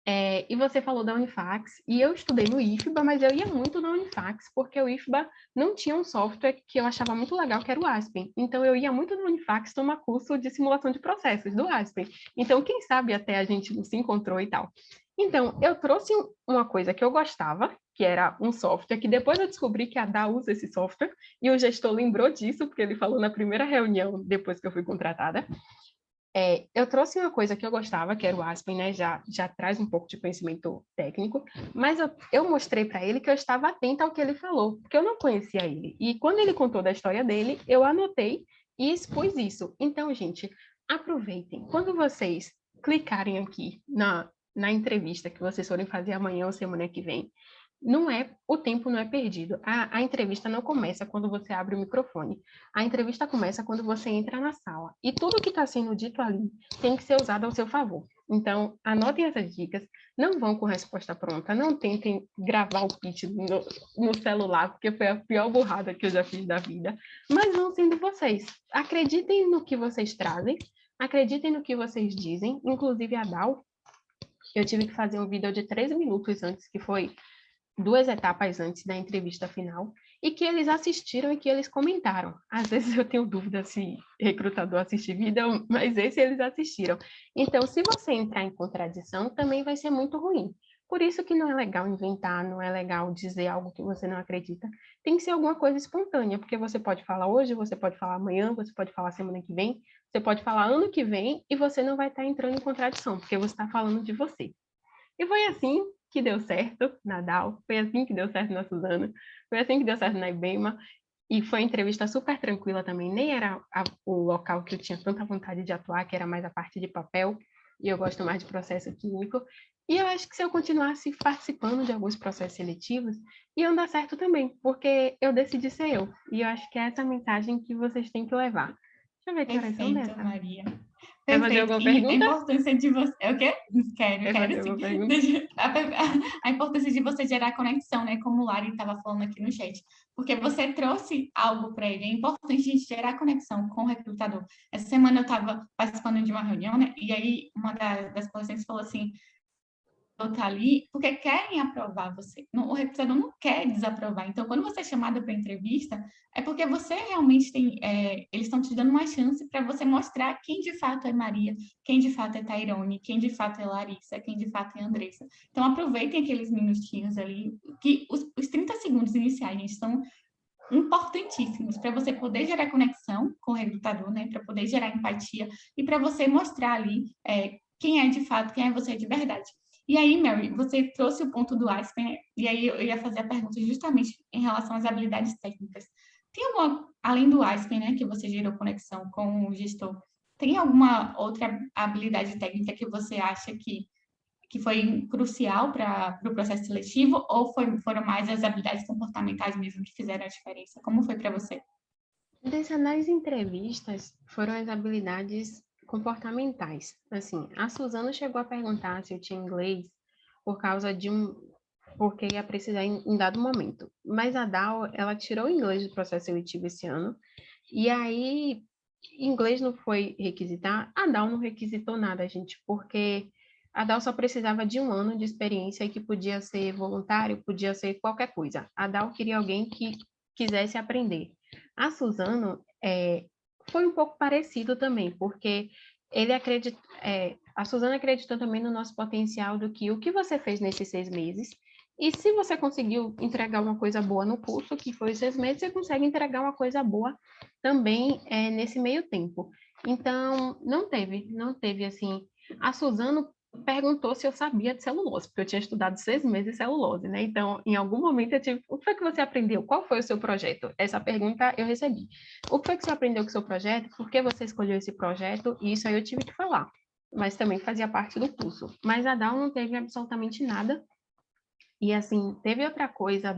e você falou da Unifax, e eu estudei no IFBA, mas eu ia muito na Unifax, porque o IFBA não tinha um software que eu achava muito legal, que era o Aspen. Então, eu ia muito na Unifax tomar curso de simulação de processos do Aspen. Então, quem sabe até a gente se encontrou e tal. Então, eu trouxe uma coisa que eu gostava, que era um software, que depois eu descobri que a DAO usa esse software, e o gestor lembrou disso, porque ele falou na primeira reunião, depois que eu fui contratada. Eu trouxe uma coisa que eu gostava, que era o Aspen, né? Já traz um pouco de conhecimento técnico, mas eu mostrei para ele que eu estava atenta ao que ele falou, porque eu não conhecia ele. E quando ele contou da história dele, eu anotei e expus isso. Então, gente, aproveitem. Quando vocês clicarem aqui na entrevista que vocês forem fazer amanhã ou semana que vem, o tempo não é perdido. A entrevista não começa quando você abre o microfone. A entrevista começa quando você entra na sala. E tudo que está sendo dito ali tem que ser usado ao seu favor. Então, anotem essas dicas. Não vão com resposta pronta. Não tentem gravar o pitch no celular, porque foi a pior burrada que eu já fiz da vida. Mas vão sendo vocês. Acreditem no que vocês trazem. Acreditem no que vocês dizem. Inclusive, a Dal, eu tive que fazer um vídeo de 3 minutos antes, que foi 2 etapas antes da entrevista final, e que eles assistiram e que eles comentaram. Às vezes eu tenho dúvida se recrutador assiste vídeo, mas esse eles assistiram. Então, se você entrar em contradição, também vai ser muito ruim. Por isso que não é legal inventar, não é legal dizer algo que você não acredita. Tem que ser alguma coisa espontânea, porque você pode falar hoje, você pode falar amanhã, você pode falar semana que vem, você pode falar ano que vem, e você não vai estar entrando em contradição, porque você está falando de você. E foi assim que deu certo na Dal, foi assim que deu certo na Suzana, foi assim que deu certo na IBEMA, e foi uma entrevista super tranquila também, nem era o local que eu tinha tanta vontade de atuar, que era mais a parte de papel, e eu gosto mais de processo químico, e eu acho que se eu continuasse participando de alguns processos seletivos, ia dar certo também, porque eu decidi ser eu, e eu acho que é essa a mensagem que vocês têm que levar. Deixa eu ver que horas são Perfeito, dessa. Maria. Quer fazer Perfeito. alguma E a pergunta? importância de você. É o quê? Quer Quero fazer sim. alguma pergunta? A importância de você gerar conexão, né? Como o Lari estava falando aqui no chat. Porque você trouxe algo para ele. É importante a gente gerar conexão com o recrutador. Essa semana eu estava participando de uma reunião, né? E aí uma das palestrantes falou assim: está ali porque querem aprovar você. O recrutador não quer desaprovar. Então, quando você é chamada para entrevista, é porque você realmente tem. Eles estão te dando uma chance para você mostrar quem de fato é Maria, quem de fato é Tairone, quem de fato é Larissa, quem de fato é Andressa. Então, aproveitem aqueles minutinhos ali, que os 30 segundos iniciais, gente, são importantíssimos para você poder gerar conexão com o recrutador, né? Para poder gerar empatia e para você mostrar ali quem é de fato, quem é você de verdade. E aí, Mary, você trouxe o ponto do Aspen, e aí eu ia fazer a pergunta justamente em relação às habilidades técnicas. Tem alguma, além do Aspen, né, que você gerou conexão com o gestor, tem alguma outra habilidade técnica que você acha que foi crucial para o processo seletivo, ou foram mais as habilidades comportamentais mesmo que fizeram a diferença? Como foi para você? Nas entrevistas foram as habilidades comportamentais. Assim, a Suzana chegou a perguntar se eu tinha inglês por causa de porque ia precisar em dado momento. Mas a Dal, ela tirou o inglês do processo seletivo esse ano, e aí inglês não foi requisitar, a Dal não requisitou nada, gente, porque a Dal só precisava de 1 ano de experiência, que podia ser voluntário, podia ser qualquer coisa. A Dal queria alguém que quisesse aprender. A Suzano foi um pouco parecido também, porque a Suzana acreditou também no nosso potencial do que o que você fez nesses 6 meses, e se você conseguiu entregar uma coisa boa no curso, que foi 6 meses, você consegue entregar uma coisa boa também nesse meio tempo. Então, não teve assim. A Suzano perguntou se eu sabia de celulose, porque eu tinha estudado 6 meses celulose, né? Então, em algum momento eu tive, o que foi que você aprendeu? Qual foi o seu projeto? Essa pergunta eu recebi. O que foi que você aprendeu com o seu projeto? Por que você escolheu esse projeto? E isso aí eu tive que falar. Mas também fazia parte do curso. Mas a DAO não teve absolutamente nada. E assim, teve outra coisa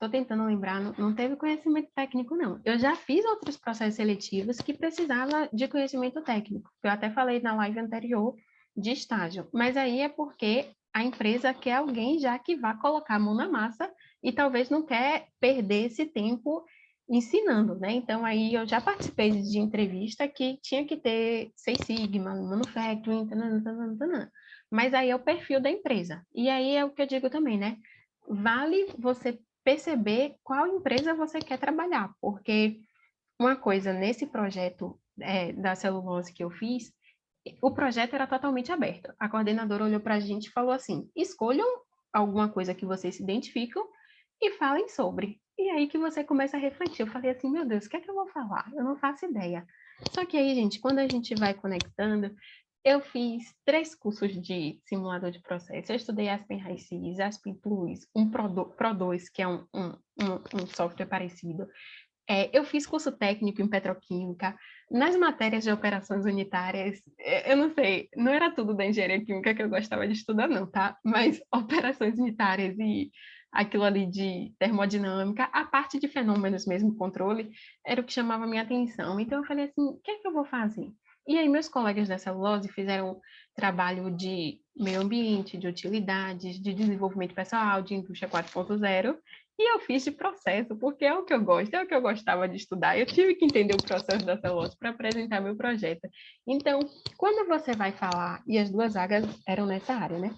Estou tentando lembrar, não teve conhecimento técnico, não. Eu já fiz outros processos seletivos que precisava de conhecimento técnico. Eu até falei na live anterior de estágio. Mas aí é porque a empresa quer alguém já que vá colocar a mão na massa e talvez não quer perder esse tempo ensinando, né? Então, aí eu já participei de entrevista que tinha que ter Six Sigma, Manufacturing, tanana. Mas aí é o perfil da empresa. E aí é o que eu digo também, né? Vale você perceber qual empresa você quer trabalhar, porque uma coisa nesse projeto da celulose que eu fiz, o projeto era totalmente aberto. A coordenadora olhou para a gente e falou assim: escolham alguma coisa que vocês se identificam e falem sobre. E aí que você começa a refletir. Eu falei assim: meu Deus, o que é que eu vou falar? Eu não faço ideia. Só que aí, gente, quando a gente vai conectando, eu fiz 3 cursos de simulador de processo. Eu estudei Aspen HiSys, Aspen Plus, Pro2, que é um software parecido. Eu fiz curso técnico em petroquímica, nas matérias de operações unitárias, eu não sei, não era tudo da engenharia química que eu gostava de estudar, não, tá? Mas operações unitárias e aquilo ali de termodinâmica, a parte de fenômenos mesmo, controle, era o que chamava a minha atenção. Então, eu falei assim, o que é que eu vou fazer? E aí, meus colegas da celulose fizeram trabalho de meio ambiente, de utilidades, de desenvolvimento pessoal, de indústria 4.0, e eu fiz de processo, porque é o que eu gosto, é o que eu gostava de estudar. Eu tive que entender o processo da celulose para apresentar meu projeto. Então, quando você vai falar, e as duas vagas eram nessa área, né?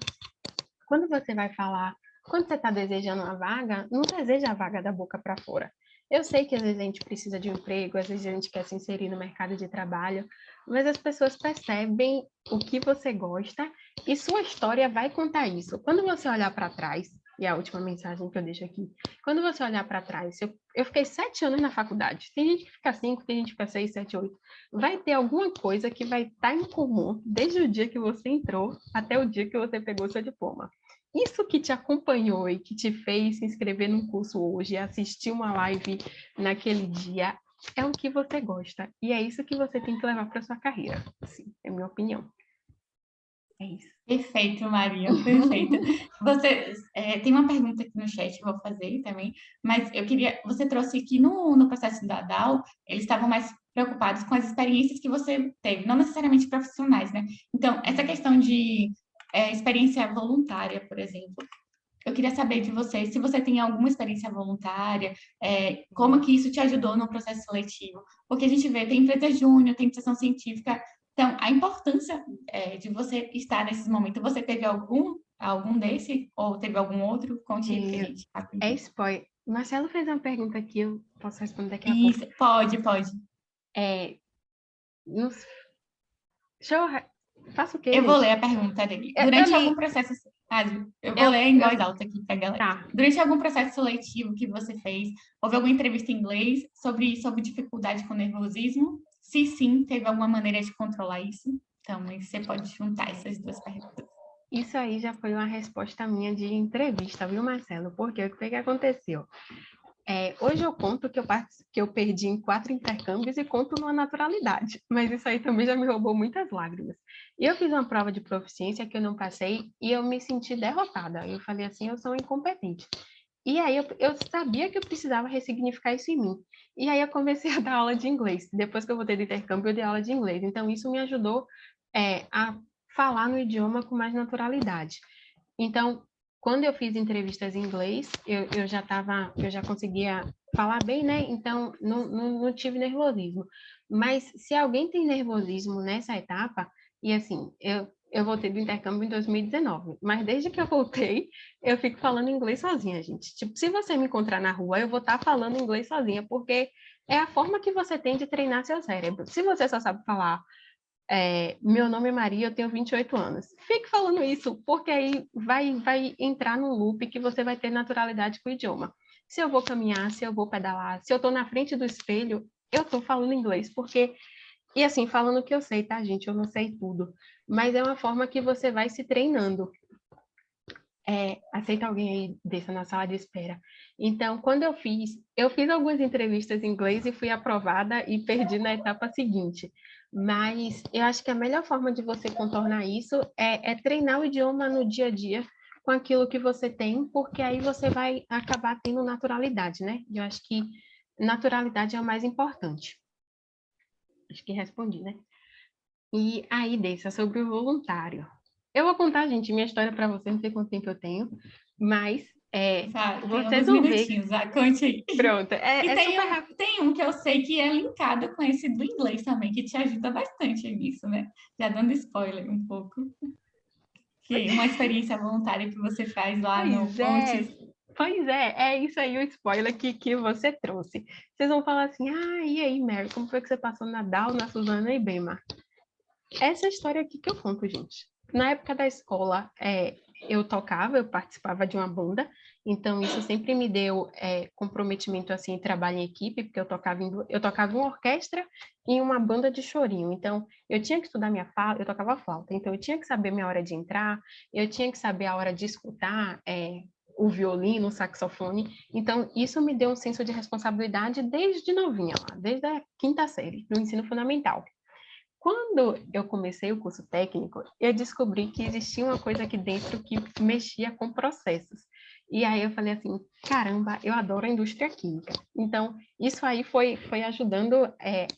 Quando você vai falar, quando você está desejando uma vaga, não deseja a vaga da boca para fora. Eu sei que às vezes a gente precisa de um emprego, às vezes a gente quer se inserir no mercado de trabalho, mas as pessoas percebem o que você gosta e sua história vai contar isso. Quando você olhar para trás, e a última mensagem que eu deixo aqui, quando você olhar para trás, eu fiquei 7 anos na faculdade, tem gente que fica 5, tem gente que fica 6, 7, 8, vai ter alguma coisa que vai estar em comum desde o dia que você entrou até o dia que você pegou seu diploma. Isso que te acompanhou e que te fez se inscrever num curso hoje, assistir uma live naquele dia, é o que você gosta. E é isso que você tem que levar para sua carreira. Sim, é a minha opinião. É isso. Perfeito, Maria, perfeito. Você tem uma pergunta aqui no chat que eu vou fazer também, mas eu queria. Você trouxe aqui no processo da DAO, eles estavam mais preocupados com as experiências que você teve, não necessariamente profissionais, né? Então, essa questão de experiência voluntária, por exemplo, eu queria saber de você se você tem alguma experiência voluntária, como que isso te ajudou no processo seletivo, porque a gente vê, tem empresa júnior, tem iniciação científica, então a importância de você estar nesses momentos. Você teve algum desse ou teve algum outro? Conte aí pra gente. É spoiler. Marcelo fez uma pergunta aqui, eu posso responder daqui a Isso, pouco. pode. Nos... Deixa eu... Faço o quê, Eu vou gente? ler a pergunta dele. Eu Durante algum li. processo. Eu vou ler em voz alta aqui para a galera. Tá. Durante algum processo seletivo que você fez, houve alguma entrevista em inglês sobre dificuldade com nervosismo? Se sim, teve alguma maneira de controlar isso? Então, você pode juntar essas duas perguntas. Isso aí já foi uma resposta minha de entrevista, viu, Marcelo? Porque o que aconteceu? Hoje eu conto que eu perdi em 4 intercâmbios e conto numa naturalidade, mas isso aí também já me roubou muitas lágrimas. E eu fiz uma prova de proficiência que eu não passei e eu me senti derrotada. Eu falei assim, eu sou incompetente. E aí eu sabia que eu precisava ressignificar isso em mim. E aí eu comecei a dar aula de inglês. Depois que eu voltei do intercâmbio, eu dei aula de inglês. Então isso me ajudou a falar no idioma com mais naturalidade. Então, quando eu fiz entrevistas em inglês, eu já conseguia falar bem, né? Então, não tive nervosismo. Mas se alguém tem nervosismo nessa etapa, e assim, eu voltei do intercâmbio em 2019, mas desde que eu voltei, eu fico falando inglês sozinha, gente. Tipo, se você me encontrar na rua, eu vou estar falando inglês sozinha, porque é a forma que você tem de treinar seu cérebro. Se você só sabe falar meu nome é Maria, eu tenho 28 anos. Fique falando isso, porque aí vai entrar num loop que você vai ter naturalidade com o idioma. Se eu vou caminhar, se eu vou pedalar, se eu estou na frente do espelho, eu estou falando inglês, porque... E assim, falando o que eu sei, tá, gente? Eu não sei tudo. Mas é uma forma que você vai se treinando. Aceita alguém aí dessa na sala de espera. Então, quando eu fiz algumas entrevistas em inglês e fui aprovada e perdi na etapa seguinte. Mas eu acho que a melhor forma de você contornar isso é treinar o idioma no dia a dia com aquilo que você tem, porque aí você vai acabar tendo naturalidade, né? E eu acho que naturalidade é o mais importante. Acho que respondi, né? E aí, Dessa, sobre o voluntário. Eu vou contar, gente, minha história para vocês, não sei quanto tempo eu tenho, mas Tem vocês alguns vão ver. minutinhos, conte aí. Pronto, E super rápido. tem um que eu sei que é linkado com esse do inglês também, que te ajuda bastante nisso, né? Já dando spoiler um pouco. Que uma experiência voluntária que você faz lá no Pontes. Pois é isso aí o spoiler que você trouxe. Vocês vão falar assim, e aí, Mary, como foi que você passou na Dal, na Suzana e Bema? Essa história aqui que eu conto, gente. Na época da escola, eu participava de uma banda, então isso sempre me deu comprometimento assim, trabalho em equipe, porque eu tocava em uma orquestra e em uma banda de chorinho. Então, eu tinha que estudar minha flauta, eu tocava flauta, então eu tinha que saber minha hora de entrar, eu tinha que saber a hora de escutar o violino, o saxofone. Então, isso me deu um senso de responsabilidade desde novinha, lá, desde a 5ª série, no ensino fundamental. Quando eu comecei o curso técnico, eu descobri que existia uma coisa aqui dentro que mexia com processos. E aí eu falei assim, caramba, eu adoro a indústria química. Então, isso aí foi ajudando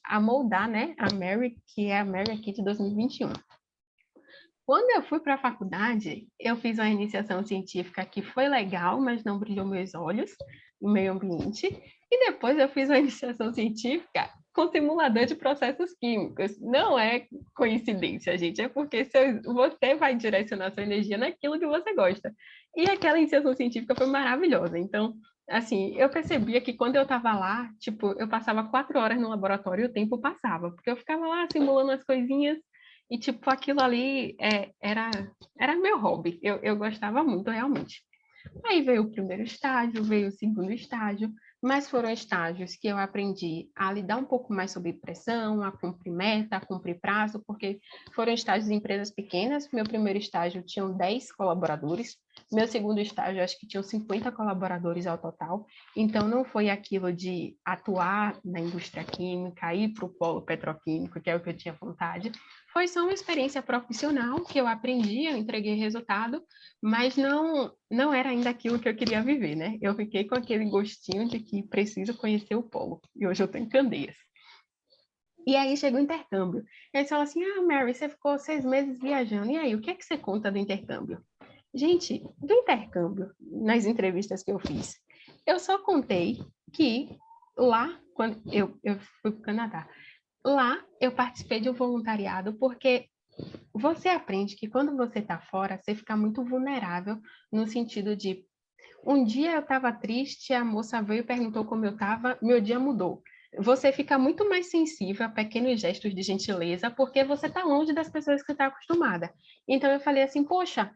a moldar, né, a Mary, que é a Mary aqui de 2021. Quando eu fui para a faculdade, eu fiz uma iniciação científica que foi legal, mas não brilhou meus olhos no meio ambiente. E depois eu fiz uma iniciação científica com simulador de processos químicos. Não é coincidência, gente, é porque você vai direcionar sua energia naquilo que você gosta. E aquela iniciação científica foi maravilhosa. Então, assim, eu percebia que quando eu estava lá, tipo, eu passava 4 horas no laboratório e o tempo passava, porque eu ficava lá simulando as coisinhas e, tipo, aquilo ali era meu hobby. Eu gostava muito, realmente. Aí veio o primeiro estágio, veio o segundo estágio, mas foram estágios que eu aprendi a lidar um pouco mais sob pressão, a cumprir meta, a cumprir prazo, porque foram estágios em empresas pequenas. Meu primeiro estágio tinham 10 colaboradores, meu segundo estágio acho que tinham 50 colaboradores ao total. Então, não foi aquilo de atuar na indústria química, ir para o polo petroquímico, que é o que eu tinha vontade. Foi só uma experiência profissional que eu aprendi, eu entreguei resultado, mas não era ainda aquilo que eu queria viver, né? Eu fiquei com aquele gostinho de que preciso conhecer o polo. E hoje eu estou em Candeias. E aí chegou o intercâmbio. Eles falaram assim, Mary, você ficou 6 meses viajando. E aí, o que é que você conta do intercâmbio? Gente, do intercâmbio, nas entrevistas que eu fiz, eu só contei que lá, quando eu fui para o Canadá, lá eu participei de um voluntariado porque você aprende que quando você está fora, você fica muito vulnerável no sentido de um dia eu estava triste, a moça veio e perguntou como eu estava, meu dia mudou. Você fica muito mais sensível a pequenos gestos de gentileza porque você está longe das pessoas que você está acostumada. Então eu falei assim, poxa,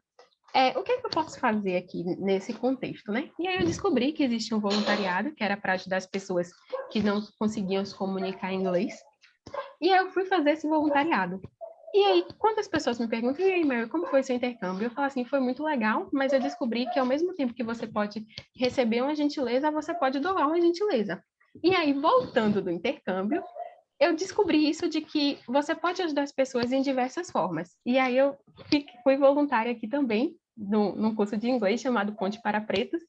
o que é que eu posso fazer aqui nesse contexto, né? E aí eu descobri que existia um voluntariado que era para ajudar as pessoas que não conseguiam se comunicar em inglês. E aí eu fui fazer esse voluntariado. E aí, quando as pessoas me perguntam, e aí, Mary, como foi seu intercâmbio? Eu falo assim, foi muito legal, mas eu descobri que ao mesmo tempo que você pode receber uma gentileza, você pode doar uma gentileza. E aí, voltando do intercâmbio, eu descobri isso de que você pode ajudar as pessoas em diversas formas. E aí eu fui voluntária aqui também, num curso de inglês chamado Ponte para Pretos,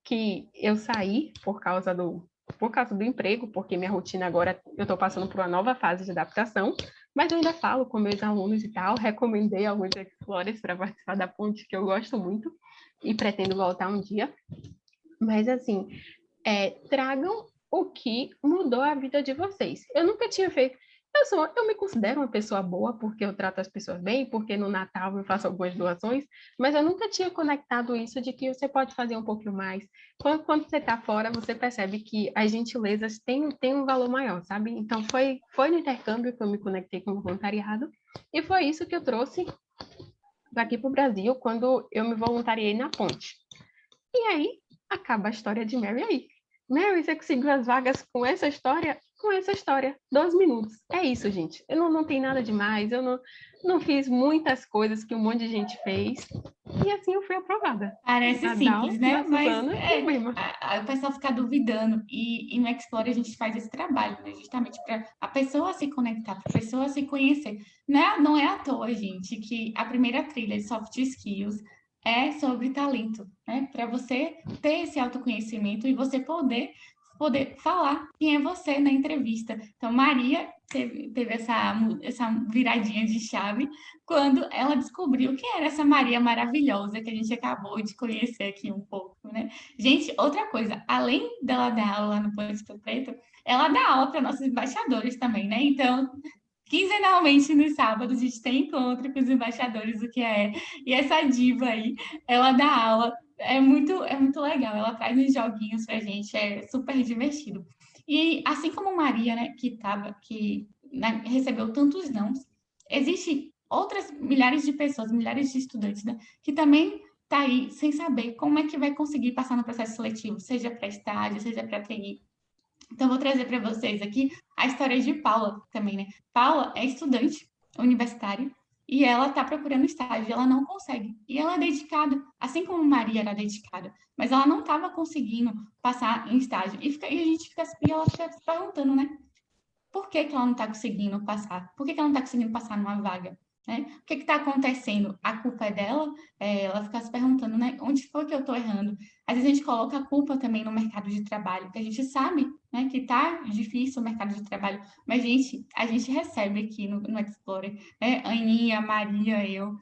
que eu saí por causa do emprego, porque minha rotina agora, eu estou passando por uma nova fase de adaptação, mas eu ainda falo com meus alunos e tal, recomendei alguns explorers para participar da ponte, que eu gosto muito, e pretendo voltar um dia. Mas, assim, tragam o que mudou a vida de vocês. Eu nunca tinha feito... Eu me considero uma pessoa boa porque eu trato as pessoas bem, porque no Natal eu faço algumas doações, mas eu nunca tinha conectado isso de que você pode fazer um pouquinho mais. Quando você está fora, você percebe que as gentilezas têm um valor maior, sabe? Então, foi no intercâmbio que eu me conectei com o voluntariado, e foi isso que eu trouxe daqui para o Brasil, quando eu me voluntariei na ponte. E aí, acaba a história de Mary aí. Mary, você conseguiu as vagas com essa história? Com essa história, 12 minutos. É isso, gente. Eu não tem nada demais, eu não fiz muitas coisas que um monte de gente fez. E assim eu fui aprovada. Parece simples, né? Mas Suzana, o pessoal fica duvidando. E no Explore a gente faz esse trabalho, né? Justamente para a pessoa se conectar, para a pessoa se conhecer. Não é à toa, gente, que a primeira trilha de soft skills é sobre talento, né? Para você ter esse autoconhecimento e você poder falar quem é você na entrevista. Então, Maria teve essa viradinha de chave quando ela descobriu que era essa Maria maravilhosa que a gente acabou de conhecer aqui um pouco, né? Gente, outra coisa, além dela dar aula lá no Ponte Preto, ela dá aula para nossos embaixadores também, né? Então, quinzenalmente nos sábados a gente tem encontro com os embaixadores, o que é. E essa diva aí, ela dá aula, é muito legal, ela traz uns joguinhos pra gente, é super divertido. E assim como Maria, né, que recebeu tantos nãos, existe outras milhares de pessoas, milhares de estudantes, né, que também tá aí sem saber como é que vai conseguir passar no processo seletivo, seja para estágio, seja para trainee. Então, vou trazer para vocês aqui a história de Paula também, né? Paula é estudante universitária e ela está procurando estágio, ela não consegue. E ela é dedicada, assim como Maria era dedicada, mas ela não estava conseguindo passar em estágio. E ela fica se perguntando, né? Por que ela não está conseguindo passar? Por que ela não está conseguindo passar numa vaga? Né? O que está acontecendo? A culpa é dela? Ela fica se perguntando, né? Onde foi que eu estou errando? Às vezes a gente coloca a culpa também no mercado de trabalho, que a gente sabe, né, que está difícil o mercado de trabalho, mas, gente, a gente recebe aqui no Explorer, né, Aninha, Maria, eu,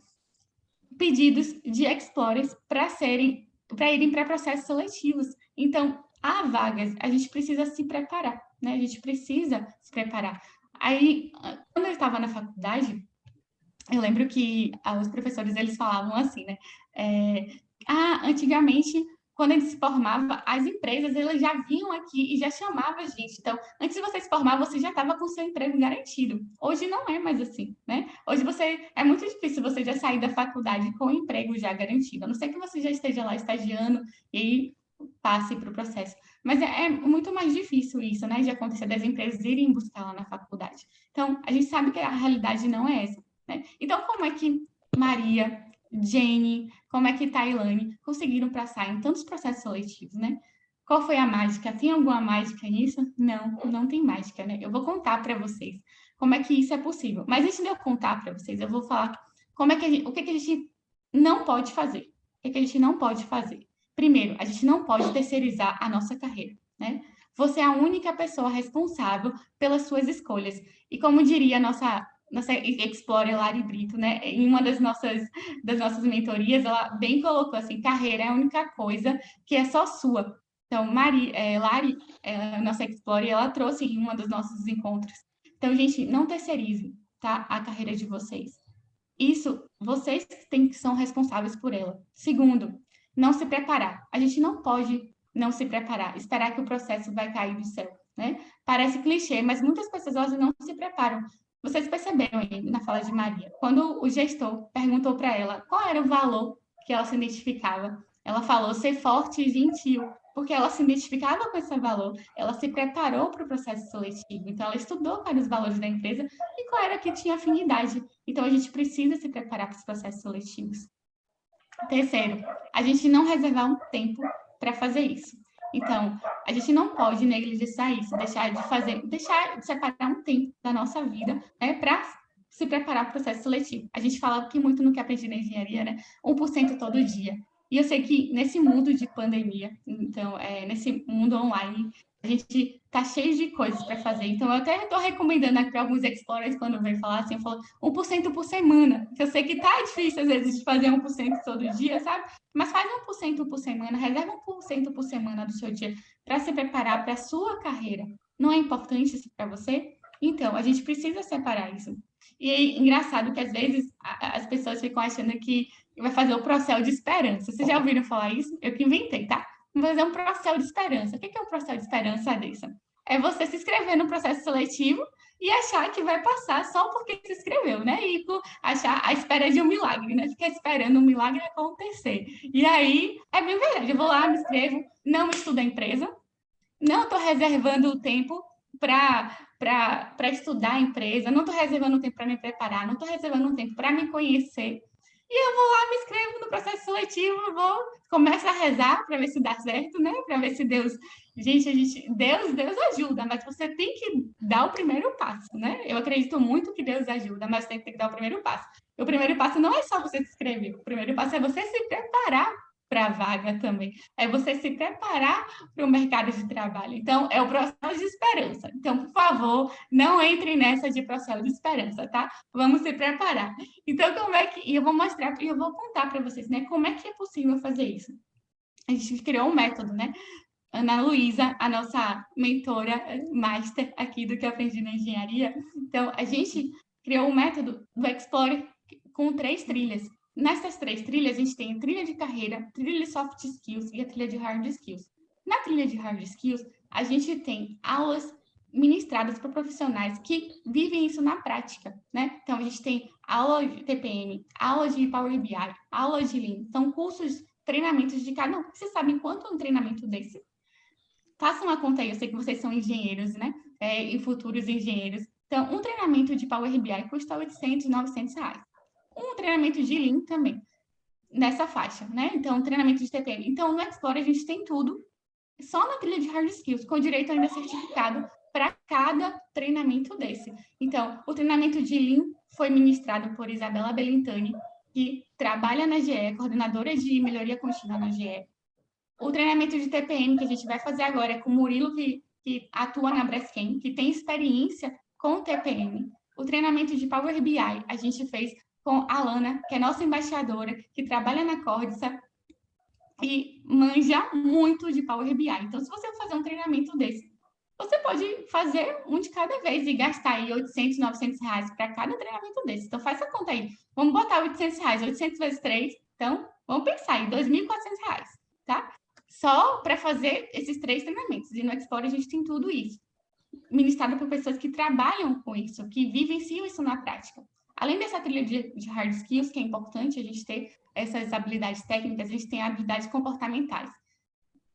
pedidos de Explorers para irem para processos seletivos. Então, há vagas, a gente precisa se preparar, né? A gente precisa se preparar. Aí, quando eu estava na faculdade, eu lembro que os professores, eles falavam assim, né? Antigamente, quando a gente se formava, as empresas, elas já vinham aqui e já chamavam a gente. Então, antes de você se formar, você já estava com o seu emprego garantido. Hoje não é mais assim, né? Hoje é muito difícil você já sair da faculdade com o emprego já garantido. A não ser que você já esteja lá estagiando e passe para o processo. Mas é muito mais difícil isso, né? De acontecer das empresas irem buscar lá na faculdade. Então, a gente sabe que a realidade não é essa. Né? Então, como é que Maria, Jenny, como é que Tailane conseguiram passar em tantos processos seletivos, né? Qual foi a mágica? Tem alguma mágica nisso? Não, não tem mágica, né? Eu vou contar para vocês como é que isso é possível. Mas antes de eu contar para vocês, eu vou falar como é que o que a gente não pode fazer. O que a gente não pode fazer? Primeiro, a gente não pode terceirizar a nossa carreira, né? Você é a única pessoa responsável pelas suas escolhas. E como diria a nossa Explorer Lari Brito, né? Em uma das nossas mentorias, ela bem colocou assim, carreira é a única coisa que é só sua. Então, Lari, nossa Explorer, ela trouxe em uma dos nossos encontros. Então, gente, não terceirize, tá? A carreira de vocês. Isso, vocês que são responsáveis por ela. Segundo, não se preparar. A gente não pode não se preparar, esperar que o processo vai cair do céu, né? Parece clichê, mas muitas pessoas elas não se preparam. Vocês perceberam aí na fala de Maria, quando o gestor perguntou para ela qual era o valor que ela se identificava, ela falou ser forte e gentil, porque ela se identificava com esse valor, ela se preparou para o processo seletivo, então ela estudou quais eram os valores da empresa e qual era que tinha afinidade. Então a gente precisa se preparar para os processos seletivos. Terceiro, a gente não reservar um tempo para fazer isso. Então, a gente não pode negligenciar isso, deixar de separar um tempo da nossa vida, né, para se preparar para o processo seletivo. A gente fala aqui muito no que aprendi na engenharia, né, 1% todo dia. E eu sei que nesse mundo de pandemia, então, nesse mundo online, a gente tá cheio de coisas para fazer. Então, eu até estou recomendando aqui para alguns explorers, quando vem falar assim, eu falo 1% por semana. Que eu sei que tá difícil, às vezes, de fazer 1% todo dia, sabe? Mas faz 1% por semana, reserva 1% por semana do seu dia para se preparar para a sua carreira. Não é importante isso para você? Então, a gente precisa separar isso. E é engraçado que, às vezes, as pessoas ficam achando que vai fazer o processo de esperança. Vocês já ouviram falar isso? Eu que inventei, tá? Vamos fazer um processo de esperança. O que é um processo de esperança, Adessa? É você se inscrever no processo seletivo e achar que vai passar só porque se inscreveu, né? E achar a espera de um milagre, né? Ficar esperando um milagre acontecer. E aí, é bem verdade. Eu vou lá, me inscrevo, não estudo a empresa, não estou reservando o tempo para estudar a empresa, não estou reservando tempo para me preparar, não estou reservando tempo para me conhecer. E eu vou lá, me inscrevo no processo seletivo, começo a rezar para ver se dá certo, né? Para ver se Deus. Deus ajuda, mas você tem que dar o primeiro passo, né? Eu acredito muito que Deus ajuda, mas tem que dar o primeiro passo. E o primeiro passo não é só você se inscrever, o primeiro passo é você se preparar para a vaga também. É você se preparar para o mercado de trabalho. Então, é o processo de esperança. Então, por favor, não entre nessa de processo de esperança, tá? Vamos se preparar. Então, como é que... E eu vou mostrar, e eu vou contar para vocês, né? Como é que é possível fazer isso. A gente criou um método, né? Ana Luísa, a nossa mentora master aqui do que eu aprendi na engenharia. Então, a gente criou um método do Explore com 3 trilhas. Nessas 3 trilhas, a gente tem a trilha de carreira, trilha de soft skills e a trilha de hard skills. Na trilha de hard skills, a gente tem aulas ministradas por profissionais que vivem isso na prática, né? Então, a gente tem aula de TPM, aula de Power BI, aula de Lean. São cursos, treinamentos de cada um. Vocês sabem quanto é um treinamento desse? Façam uma conta aí, eu sei que vocês são engenheiros, né? E futuros engenheiros. Então, um treinamento de Power BI custa R$800, R$900. um treinamento de Lean também, nessa faixa, né? Então, treinamento de TPM. Então, no Explore a gente tem tudo, só na trilha de Hard Skills, com direito ainda certificado para cada treinamento desse. Então, o treinamento de Lean foi ministrado por Isabela Belintani, que trabalha na GE, coordenadora de melhoria contínua na GE. O treinamento de TPM que a gente vai fazer agora é com o Murilo, que atua na Braskem, que tem experiência com TPM. O treinamento de Power BI a gente fez com a Lana, que é nossa embaixadora, que trabalha na Córdica e manja muito de Power BI. Então, se você for fazer um treinamento desse, você pode fazer um de cada vez e gastar aí 800, 900 reais para cada treinamento desse. Então, faz essa conta aí. Vamos botar 800 reais, 800 vezes 3. Então, vamos pensar em 2.400 reais, tá? Só para fazer esses 3 treinamentos. E no Explore a gente tem tudo isso, ministrado por pessoas que trabalham com isso, que vivenciam isso na prática. Além dessa trilha de hard skills, que é importante a gente ter essas habilidades técnicas, a gente tem habilidades comportamentais.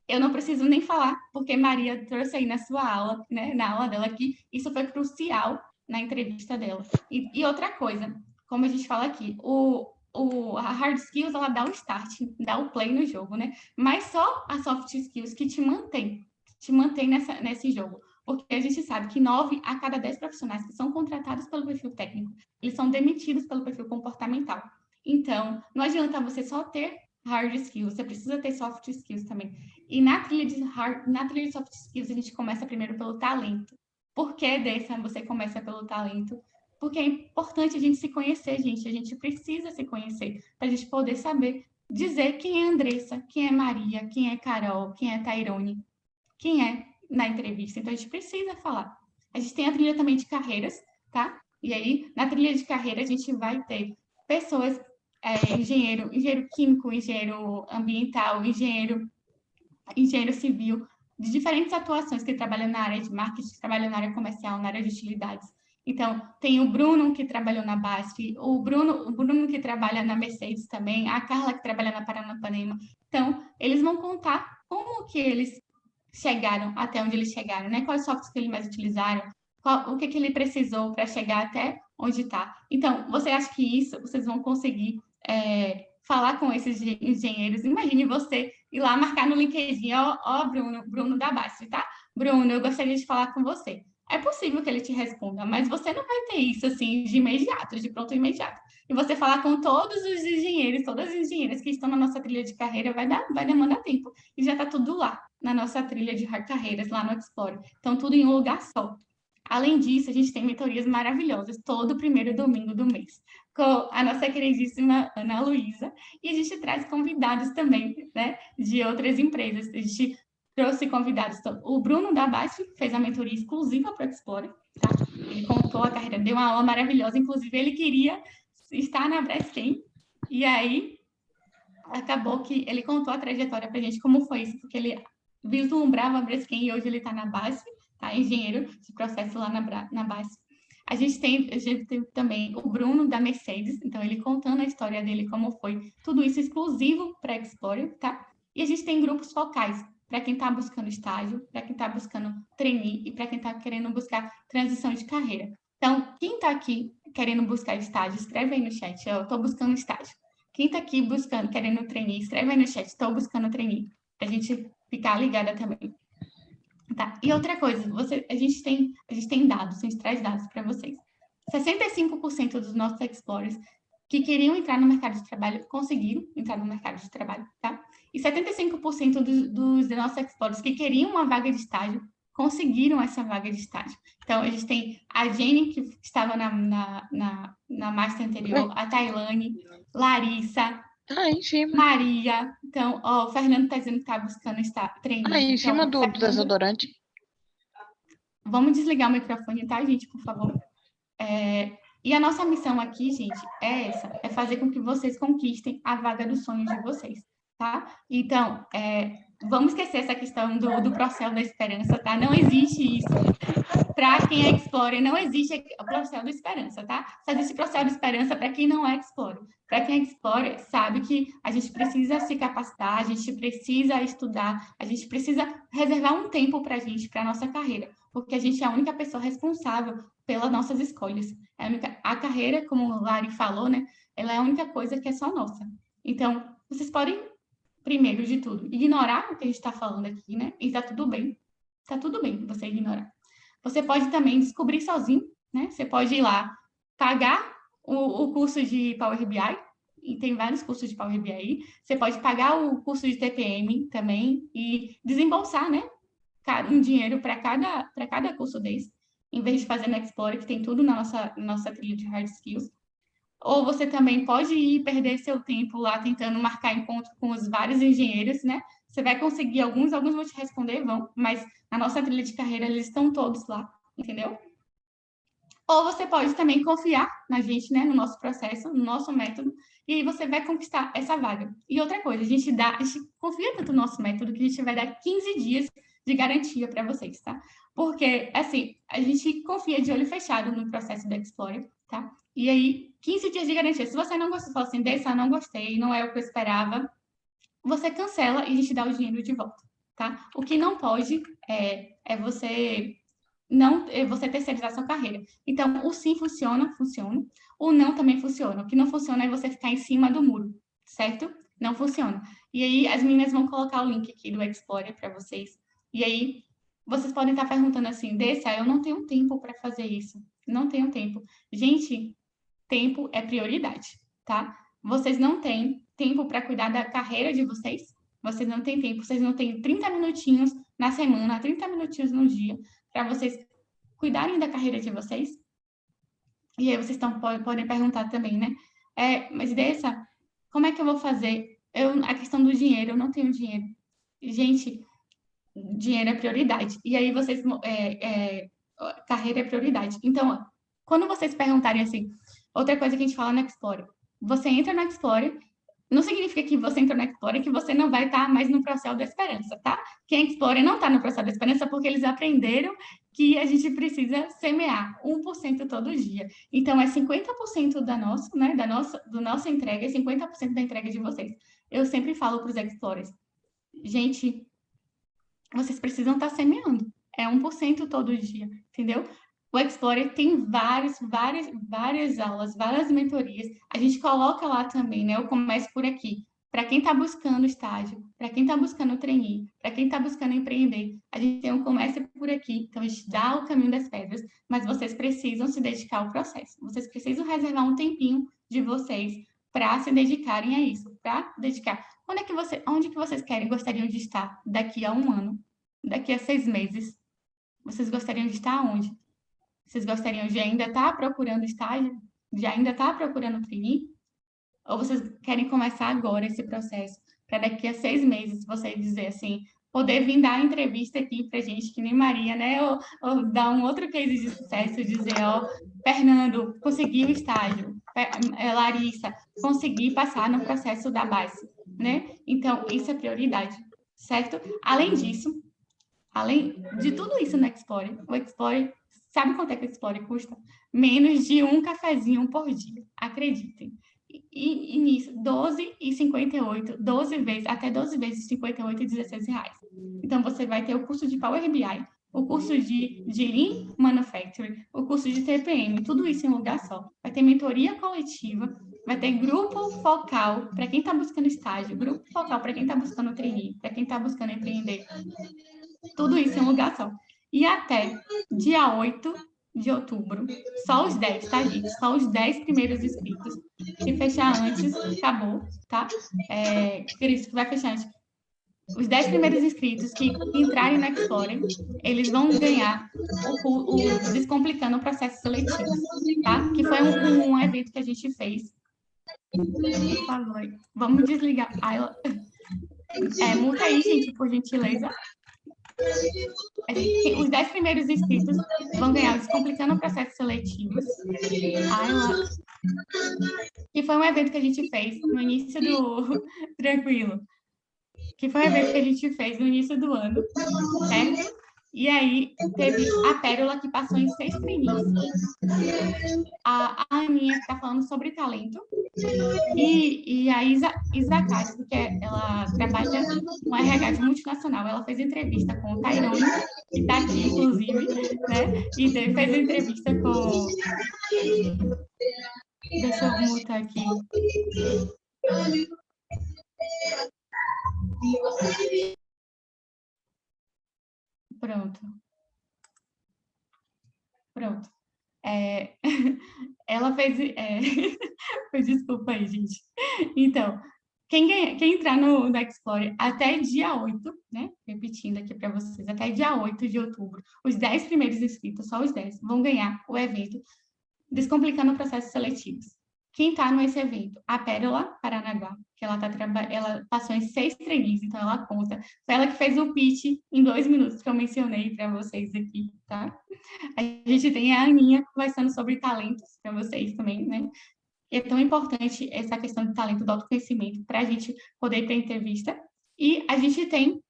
Eu não preciso nem falar, porque Maria trouxe aí na sua aula, né, na aula dela aqui, isso foi crucial na entrevista dela. E outra coisa, como a gente fala aqui, a hard skills, ela dá o start, dá o play no jogo, né? Mas só a soft skills que te mantém nesse jogo. Porque a gente sabe que 9 a cada 10 profissionais que são contratados pelo perfil técnico, eles são demitidos pelo perfil comportamental. Então, não adianta você só ter hard skills, você precisa ter soft skills também. E na trilha de soft skills, a gente começa primeiro pelo talento. Por que dessa você começa pelo talento? Porque é importante a gente se conhecer, gente. A gente precisa se conhecer para a gente poder saber dizer quem é Andressa, quem é Maria, quem é Carol, quem é Tairone, quem é na entrevista. Então, a gente precisa falar. A gente tem a trilha também de carreiras, tá? E aí, na trilha de carreira, a gente vai ter pessoas, engenheiro químico, engenheiro ambiental, engenheiro civil, de diferentes atuações que trabalham na área de marketing, que trabalham na área comercial, na área de utilidades. Então, tem o Bruno, que trabalhou na BASF, o Bruno que trabalha na Mercedes também, a Carla, que trabalha na Paranapanema. Então, eles vão contar como que eles chegaram até onde eles chegaram, né? Quais softwares que eles mais utilizaram, o que ele precisou para chegar até onde está. Então, você acha que isso vocês vão conseguir falar com esses engenheiros? Imagine você ir lá marcar no LinkedIn, ó, Bruno da BASF, tá? Bruno, eu gostaria de falar com você. É possível que ele te responda, mas você não vai ter isso assim de imediato, de pronto imediato. E você falar com todos os engenheiros, todas as engenheiras que estão na nossa trilha de carreira vai demandar tempo. E já está tudo lá, na nossa trilha de carreiras, lá no Explore. Então, tudo em um lugar só. Além disso, a gente tem mentorias maravilhosas todo primeiro domingo do mês, com a nossa queridíssima Ana Luísa, e a gente traz convidados também, né, de outras empresas. A gente trouxe convidados. Então, o Bruno da BASF fez a mentoria exclusiva para o Explore, tá? Ele contou a carreira, deu uma aula maravilhosa, inclusive ele queria estar na Braskem, e aí acabou que ele contou a trajetória para a gente, como foi isso, porque ele vislumbrava a Braskem e hoje ele está na BASF, tá? Engenheiro de processo lá na BASF. A gente tem também o Bruno da Mercedes, então ele contando a história dele, como foi, tudo isso exclusivo para a Explore, tá? E a gente tem grupos focais, para quem está buscando estágio, para quem está buscando trainee e para quem está querendo buscar transição de carreira. Então, quem está aqui querendo buscar estágio, escreve aí no chat, eu estou buscando estágio. Quem está aqui querendo trainee, escreve aí no chat, estou buscando trainee, para a gente ficar ligada também. Tá. E outra coisa, a gente tem dados, a gente traz dados para vocês. 65% dos nossos explorers que queriam entrar no mercado de trabalho conseguiram entrar no mercado de trabalho, tá? E 75% dos nossos explorers que queriam uma vaga de estágio conseguiram essa vaga de estágio. Então, a gente tem a Jenny, que estava na master anterior, a Tailane, Larissa, Maria. Então, o Fernando está dizendo que está buscando treinar. Em cima do desodorante. Vamos desligar o microfone, tá, gente, por favor? E a nossa missão aqui, gente, é essa, é fazer com que vocês conquistem a vaga dos sonhos de vocês, tá? Então, vamos esquecer essa questão do Procel da Esperança, tá? Não existe isso para quem é Explorer, não existe o Processo de Esperança, tá? Só existe Processo de Esperança para quem não é Explorer. Para quem é Explorer, sabe que a gente precisa se capacitar, a gente precisa estudar, a gente precisa reservar um tempo para a gente, para a nossa carreira, porque a gente é a única pessoa responsável pelas nossas escolhas. A carreira, como o Lari falou, né? Ela é a única coisa que é só nossa. Então, vocês podem, primeiro de tudo, ignorar o que a gente está falando aqui, né? E tá tudo bem. Tá tudo bem você ignorar. Você pode também descobrir sozinho, né? Você pode ir lá, pagar o curso de Power BI, e tem vários cursos de Power BI. Você pode pagar o curso de TPM também e desembolsar, né? Um dinheiro para cada curso desse, em vez de fazer no Explorer, que tem tudo na nossa trilha de hard skills. Ou você também pode ir perder seu tempo lá tentando marcar encontro com os vários engenheiros, né? Você vai conseguir alguns vão te responder, vão, mas na nossa trilha de carreira eles estão todos lá, entendeu? Ou você pode também confiar na gente, né, no nosso processo, no nosso método, e aí você vai conquistar essa vaga. E outra coisa, a gente confia tanto no nosso método que a gente vai dar 15 dias de garantia para vocês, tá? Porque, assim, a gente confia de olho fechado no processo do Explorer, tá? E aí, 15 dias de garantia. Se você não gostou, fala assim, dessa não gostei, não é o que eu esperava, você cancela e a gente dá o dinheiro de volta, tá? O que não pode é você terceirizar sua carreira. Então, o sim funciona. O não também funciona. O que não funciona é você ficar em cima do muro, certo? Não funciona. E aí, as meninas vão colocar o link aqui do Explorer para vocês. E aí, vocês podem estar perguntando assim, Dessa, eu não tenho tempo para fazer isso. Não tenho tempo. Gente, tempo é prioridade, tá? Vocês não têm tempo para cuidar da carreira de vocês? Vocês não têm tempo, vocês não têm 30 minutinhos na semana, 30 minutinhos no dia, para vocês cuidarem da carreira de vocês? E aí vocês podem perguntar também, né? Mas Dessa, como é que eu vou fazer? A questão do dinheiro, eu não tenho dinheiro. Gente, dinheiro é prioridade. E aí vocês... carreira é prioridade. Então, quando vocês perguntarem assim, outra coisa que a gente fala no Explorer, você entra no Explorer, não significa que você entrou no Explorer que você não vai estar mais no processo da esperança, tá? Quem Explorer não está no processo da esperança porque eles aprenderam que a gente precisa semear 1% todo dia. Então, é 50% da nossa entrega, é 50% da entrega de vocês. Eu sempre falo para os Explorers, gente, vocês precisam estar semeando. É 1% todo dia, entendeu? O Explorer tem várias aulas, várias mentorias. A gente coloca lá também, né? Eu começo por aqui. Para quem está buscando estágio, para quem está buscando trainee, para quem está buscando empreender, a gente tem um comércio por aqui. Então, a gente dá o caminho das pedras, mas vocês precisam se dedicar ao processo. Vocês precisam reservar um tempinho de vocês para se dedicarem a isso, para dedicar. Onde que vocês gostariam de estar daqui a 1 ano? Daqui a 6 meses? Vocês gostariam de estar onde? Vocês gostariam de ainda estar procurando estágio? De ainda estar procurando trainee? Ou vocês querem começar agora esse processo? Para daqui a 6 meses vocês dizer assim, poder vir dar entrevista aqui para gente, que nem Maria, né? Ou dar um outro case de sucesso, dizer, ó, Fernando, conseguiu o estágio. Larissa, consegui passar no processo da base, né? Então, isso é prioridade, certo? Além disso, além de tudo isso no Explorer, o Explorer, sabe quanto é que o Explorer custa? Menos de um cafezinho por dia, acreditem. E nisso, 12,58, 12 vezes, até 12 vezes 58 e 16 reais. Então, você vai ter o curso de Power BI, o curso de Lean Manufacturing, o curso de TPM, tudo isso em um lugar só. Vai ter mentoria coletiva, vai ter grupo focal para quem está buscando estágio, grupo focal para quem está buscando trainee, para quem está buscando empreender. Tudo isso em um lugar só. E até dia 8 de outubro, só os 10, tá, gente? Só os 10 primeiros inscritos. Se fechar antes, acabou, tá? Por isso que vai fechar antes. Os 10 primeiros inscritos que entrarem no Explorer, eles vão ganhar o Descomplicando o Processo Seletivo, tá? Que foi um evento que a gente fez. Por favor, vamos desligar. Multa aí, gente, por gentileza. Os 10 primeiros inscritos vão ganhar o Descomplicando Processos Seletivos. Que foi um evento que a gente fez no início do... Tranquilo. Que foi um evento que a gente fez no início do ano, certo? E aí, teve a Pérola, que passou em 6 trainees, a Aninha, que está falando sobre talento, e a Isa Castro, que ela trabalha com RH de multinacional. Ela fez entrevista com o Tairone, que está aqui, inclusive, né? E fez entrevista com... Deixa eu mutar aqui. Pronto. Pronto. Ela fez... Desculpa aí, gente. Então, quem entrar no Explorer até dia 8, né? Repetindo aqui para vocês, até dia 8 de outubro, os 10 primeiros inscritos, só os 10, vão ganhar o evento Descomplicando Processos Seletivos. Quem está nesse evento? A Pérola Paranaguá, que ela passou em 6 trainees, então ela conta. Foi ela que fez o pitch em 2 minutos, que eu mencionei para vocês aqui, tá? A gente tem a Aninha conversando sobre talentos para vocês também, né? É tão importante essa questão do talento, do autoconhecimento, para a gente poder ir para a entrevista. E a gente tem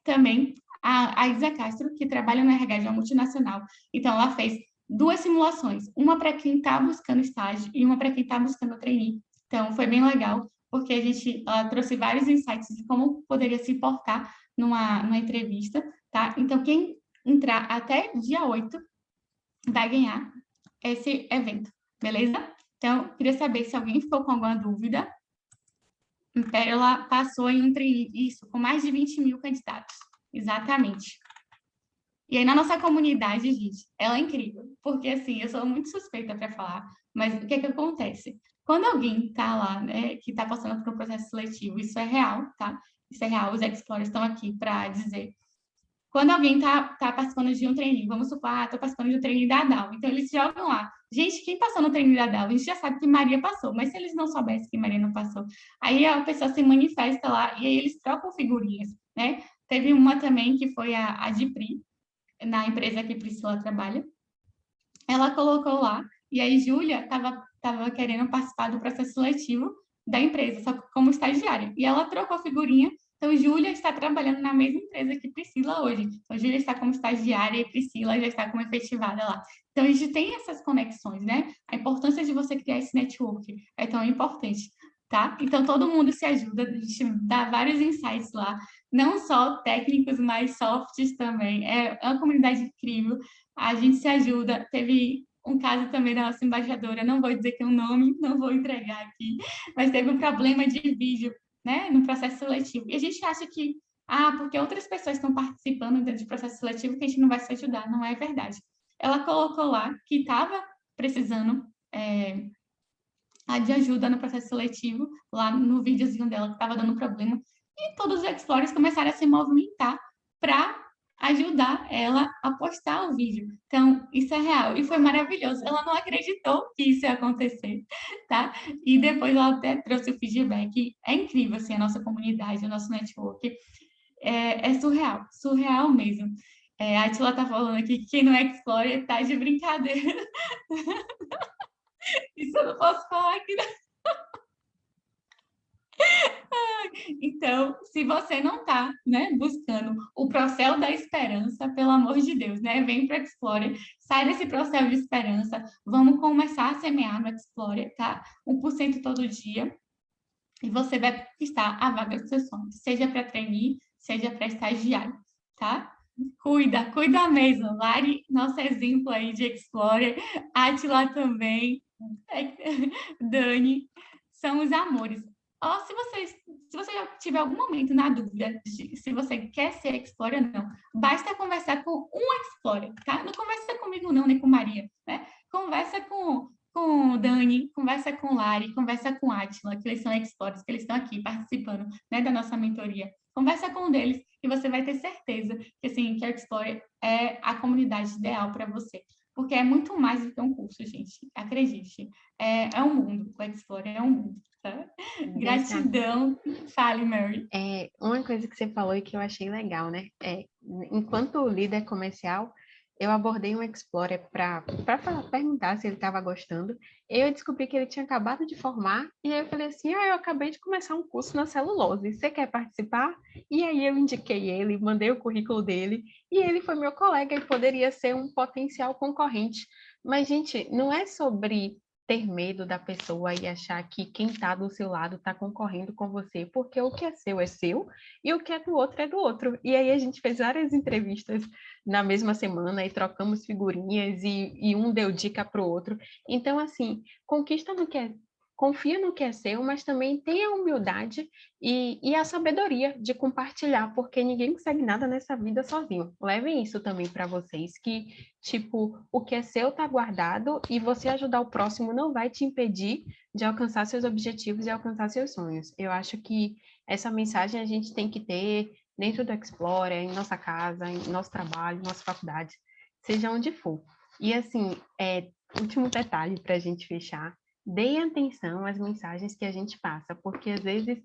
também a Isa Castro, que trabalha no RH de uma multinacional. Então, ela fez 2 simulações, uma para quem está buscando estágio e uma para quem está buscando trainee. Então, foi bem legal, porque ela trouxe vários insights de como poderia se portar numa entrevista, tá? Então, quem entrar até dia 8 vai ganhar esse evento, beleza? Então, queria saber se alguém ficou com alguma dúvida. Pérola passou em isso, com mais de 20 mil candidatos. Exatamente. E aí, na nossa comunidade, gente, ela é incrível. Porque, assim, eu sou muito suspeita para falar, mas o que é que acontece? Quando alguém está lá, né, que está passando por um processo seletivo, isso é real, tá? Isso é real, os Explorers estão aqui para dizer. Quando alguém está participando de um treininho, vamos supor, estou participando de um treininho da DAO, então eles jogam lá. Gente, quem passou no treininho da DAO? A gente já sabe que Maria passou, mas se eles não soubessem que Maria não passou, aí a pessoa se manifesta lá e aí eles trocam figurinhas, né? Teve uma também que foi a Dipri, na empresa que Priscila trabalha. Ela colocou lá, e aí Júlia estava querendo participar do processo seletivo da empresa, só que como estagiária. E ela trocou a figurinha. Então, Júlia está trabalhando na mesma empresa que Priscila hoje. Então, Júlia está como estagiária e Priscila já está como efetivada lá. Então, a gente tem essas conexões, né? A importância de você criar esse network é tão importante, tá? Então, todo mundo se ajuda, a gente dá vários insights lá, não só técnicos, mas softs também. É uma comunidade incrível, a gente se ajuda. Teve um caso também da nossa embaixadora, não vou dizer que é um nome, não vou entregar aqui, mas teve um problema de vídeo, né, no processo seletivo. E a gente acha que, porque outras pessoas estão participando dentro do processo seletivo, que a gente não vai se ajudar. Não é verdade. Ela colocou lá que estava precisando de ajuda no processo seletivo, lá no videozinho dela, que estava dando problema, e todos os explorers começaram a se movimentar para ajudar ela a postar o vídeo. Então, isso é real. E foi maravilhoso. Ela não acreditou que isso ia acontecer, tá? E depois ela até trouxe o feedback. É incrível, assim, a nossa comunidade, o nosso network. É surreal, surreal mesmo. A Atila tá falando aqui que quem não é Explorer tá de brincadeira. Isso eu não posso falar aqui, não. Então, se você não está, né, buscando o Procel da Esperança, pelo amor de Deus, né, vem para o Explorer, sai desse Procel de Esperança, vamos começar a semear no Explorer, tá? 1% todo dia, e você vai conquistar a vaga dos seus sonhos, seja para trainee, seja para estagiário, tá? Cuida mesmo. Lari, nosso exemplo aí de Explorer, Atila também, Dani, são os amores. Se você já tiver algum momento na dúvida de se você quer ser Explorer ou não, basta conversar com um Explorer, tá? Não conversa comigo não, nem com Maria, né? Conversa com Dani, conversa com Lari, conversa com Átila, que eles são Explorers, que eles estão aqui participando, né, da nossa mentoria. Conversa com um deles e você vai ter certeza que, assim, que a Explorer é a comunidade ideal para você. Porque é muito mais do que um curso, gente. Acredite. É um mundo. O Explorer é um mundo, tá? Gratidão. Fale, Mary. Uma coisa que você falou e que eu achei legal, né? Enquanto líder comercial, eu abordei um Explorer para perguntar se ele estava gostando. Eu descobri que ele tinha acabado de formar, e aí eu falei assim, eu acabei de começar um curso na celulose, você quer participar? E aí eu indiquei ele, mandei o currículo dele, e ele foi meu colega e poderia ser um potencial concorrente. Mas, gente, não é sobre ter medo da pessoa e achar que quem está do seu lado está concorrendo com você, porque o que é seu, e o que é do outro. E aí a gente fez várias entrevistas na mesma semana e trocamos figurinhas e um deu dica para o outro. Então, assim, conquista no que é, confia no que é seu, mas também tenha a humildade e a sabedoria de compartilhar, porque ninguém consegue nada nessa vida sozinho. Levem isso também para vocês, que, tipo, o que é seu está guardado e você ajudar o próximo não vai te impedir de alcançar seus objetivos e alcançar seus sonhos. Eu acho que essa mensagem a gente tem que ter dentro do Explorer, em nossa casa, em nosso trabalho, nossa faculdade, seja onde for. E, assim, último detalhe para a gente fechar, deem atenção às mensagens que a gente passa, porque, às vezes,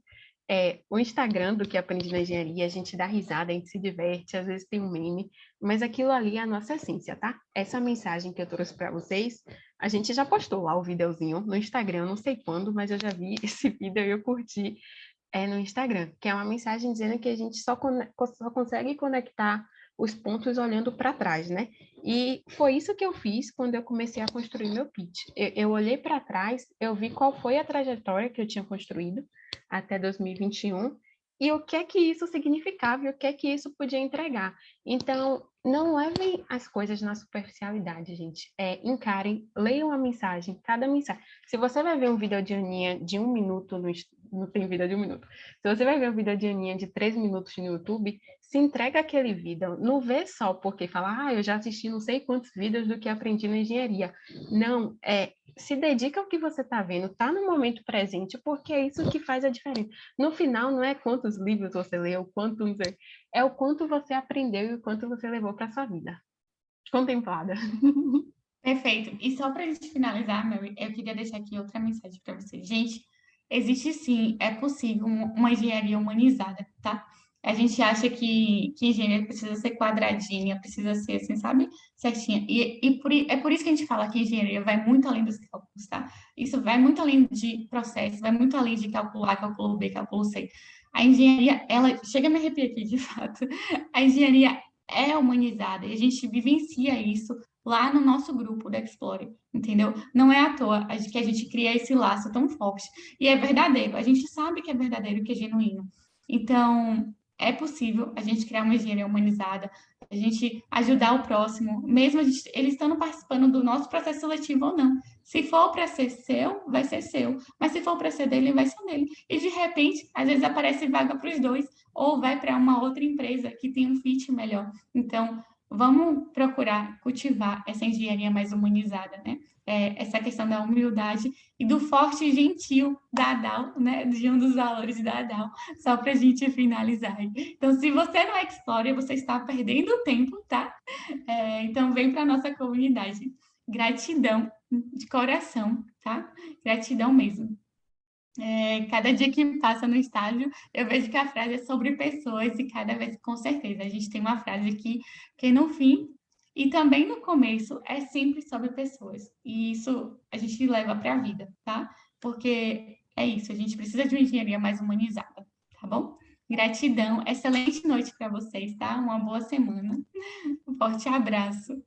o Instagram do que aprendi na engenharia, a gente dá risada, a gente se diverte, às vezes tem um meme, mas aquilo ali é a nossa essência, tá? Essa mensagem que eu trouxe para vocês, a gente já postou lá o videozinho no Instagram, não sei quando, mas eu já vi esse vídeo e eu curti no Instagram, que é uma mensagem dizendo que a gente só consegue conectar os pontos olhando para trás, né? E foi isso que eu fiz quando eu comecei a construir meu pitch. Eu olhei para trás, eu vi qual foi a trajetória que eu tinha construído até 2021 e o que é que isso significava e o que é que isso podia entregar. Então, não levem as coisas na superficialidade, gente. Encarem, leiam a mensagem, cada mensagem. Se você vai ver um vídeo de Aninha de 1 minuto, não tem vídeo de 1 minuto. Se você vai ver um vídeo de Aninha de 3 minutos no YouTube, se entrega aquele vídeo. Não vê só porque fala, eu já assisti não sei quantos vídeos do que aprendi na engenharia. Não, se dedica ao que você está vendo, está no momento presente, porque é isso que faz a diferença. No final, não é quantos livros você leu, é o quanto você aprendeu e o quanto você levou para a sua vida. Contemplada. Perfeito. E só para a gente finalizar, Mary, eu queria deixar aqui outra mensagem para vocês. Gente, existe sim, é possível uma engenharia humanizada, tá? A gente acha que engenharia precisa ser quadradinha, precisa ser assim, sabe? Certinha. É por isso que a gente fala que engenharia vai muito além dos cálculos, tá? Isso vai muito além de processos, vai muito além de calcular, cálculo B, cálculo C. A engenharia, ela chega a me arrepiar aqui, de fato. A engenharia é humanizada e a gente vivencia isso lá no nosso grupo da Explore, entendeu? Não é à toa que a gente cria esse laço tão forte. E é verdadeiro, a gente sabe que é verdadeiro, que é genuíno. Então, é possível a gente criar uma engenharia humanizada, a gente ajudar o próximo, mesmo ele estando participando do nosso processo seletivo ou não. Se for para ser seu, vai ser seu. Mas se for para ser dele, vai ser dele. E, de repente, às vezes aparece vaga para os dois, ou vai para uma outra empresa que tem um fit melhor. Então, vamos procurar cultivar essa engenharia mais humanizada, né? Essa questão da humildade e do forte e gentil da ADAL, né? De um dos valores da ADAL, só para a gente finalizar. Então, se você não é Explorer, você está perdendo tempo, tá? Então, vem para a nossa comunidade. Gratidão de coração, tá? Gratidão mesmo. Cada dia que passa no estágio, eu vejo que a frase é sobre pessoas e cada vez, com certeza, a gente tem uma frase aqui que no fim e também no começo é sempre sobre pessoas. E isso a gente leva para a vida, tá? Porque é isso, a gente precisa de uma engenharia mais humanizada, tá bom? Gratidão, excelente noite para vocês, tá? Uma boa semana. Um forte abraço.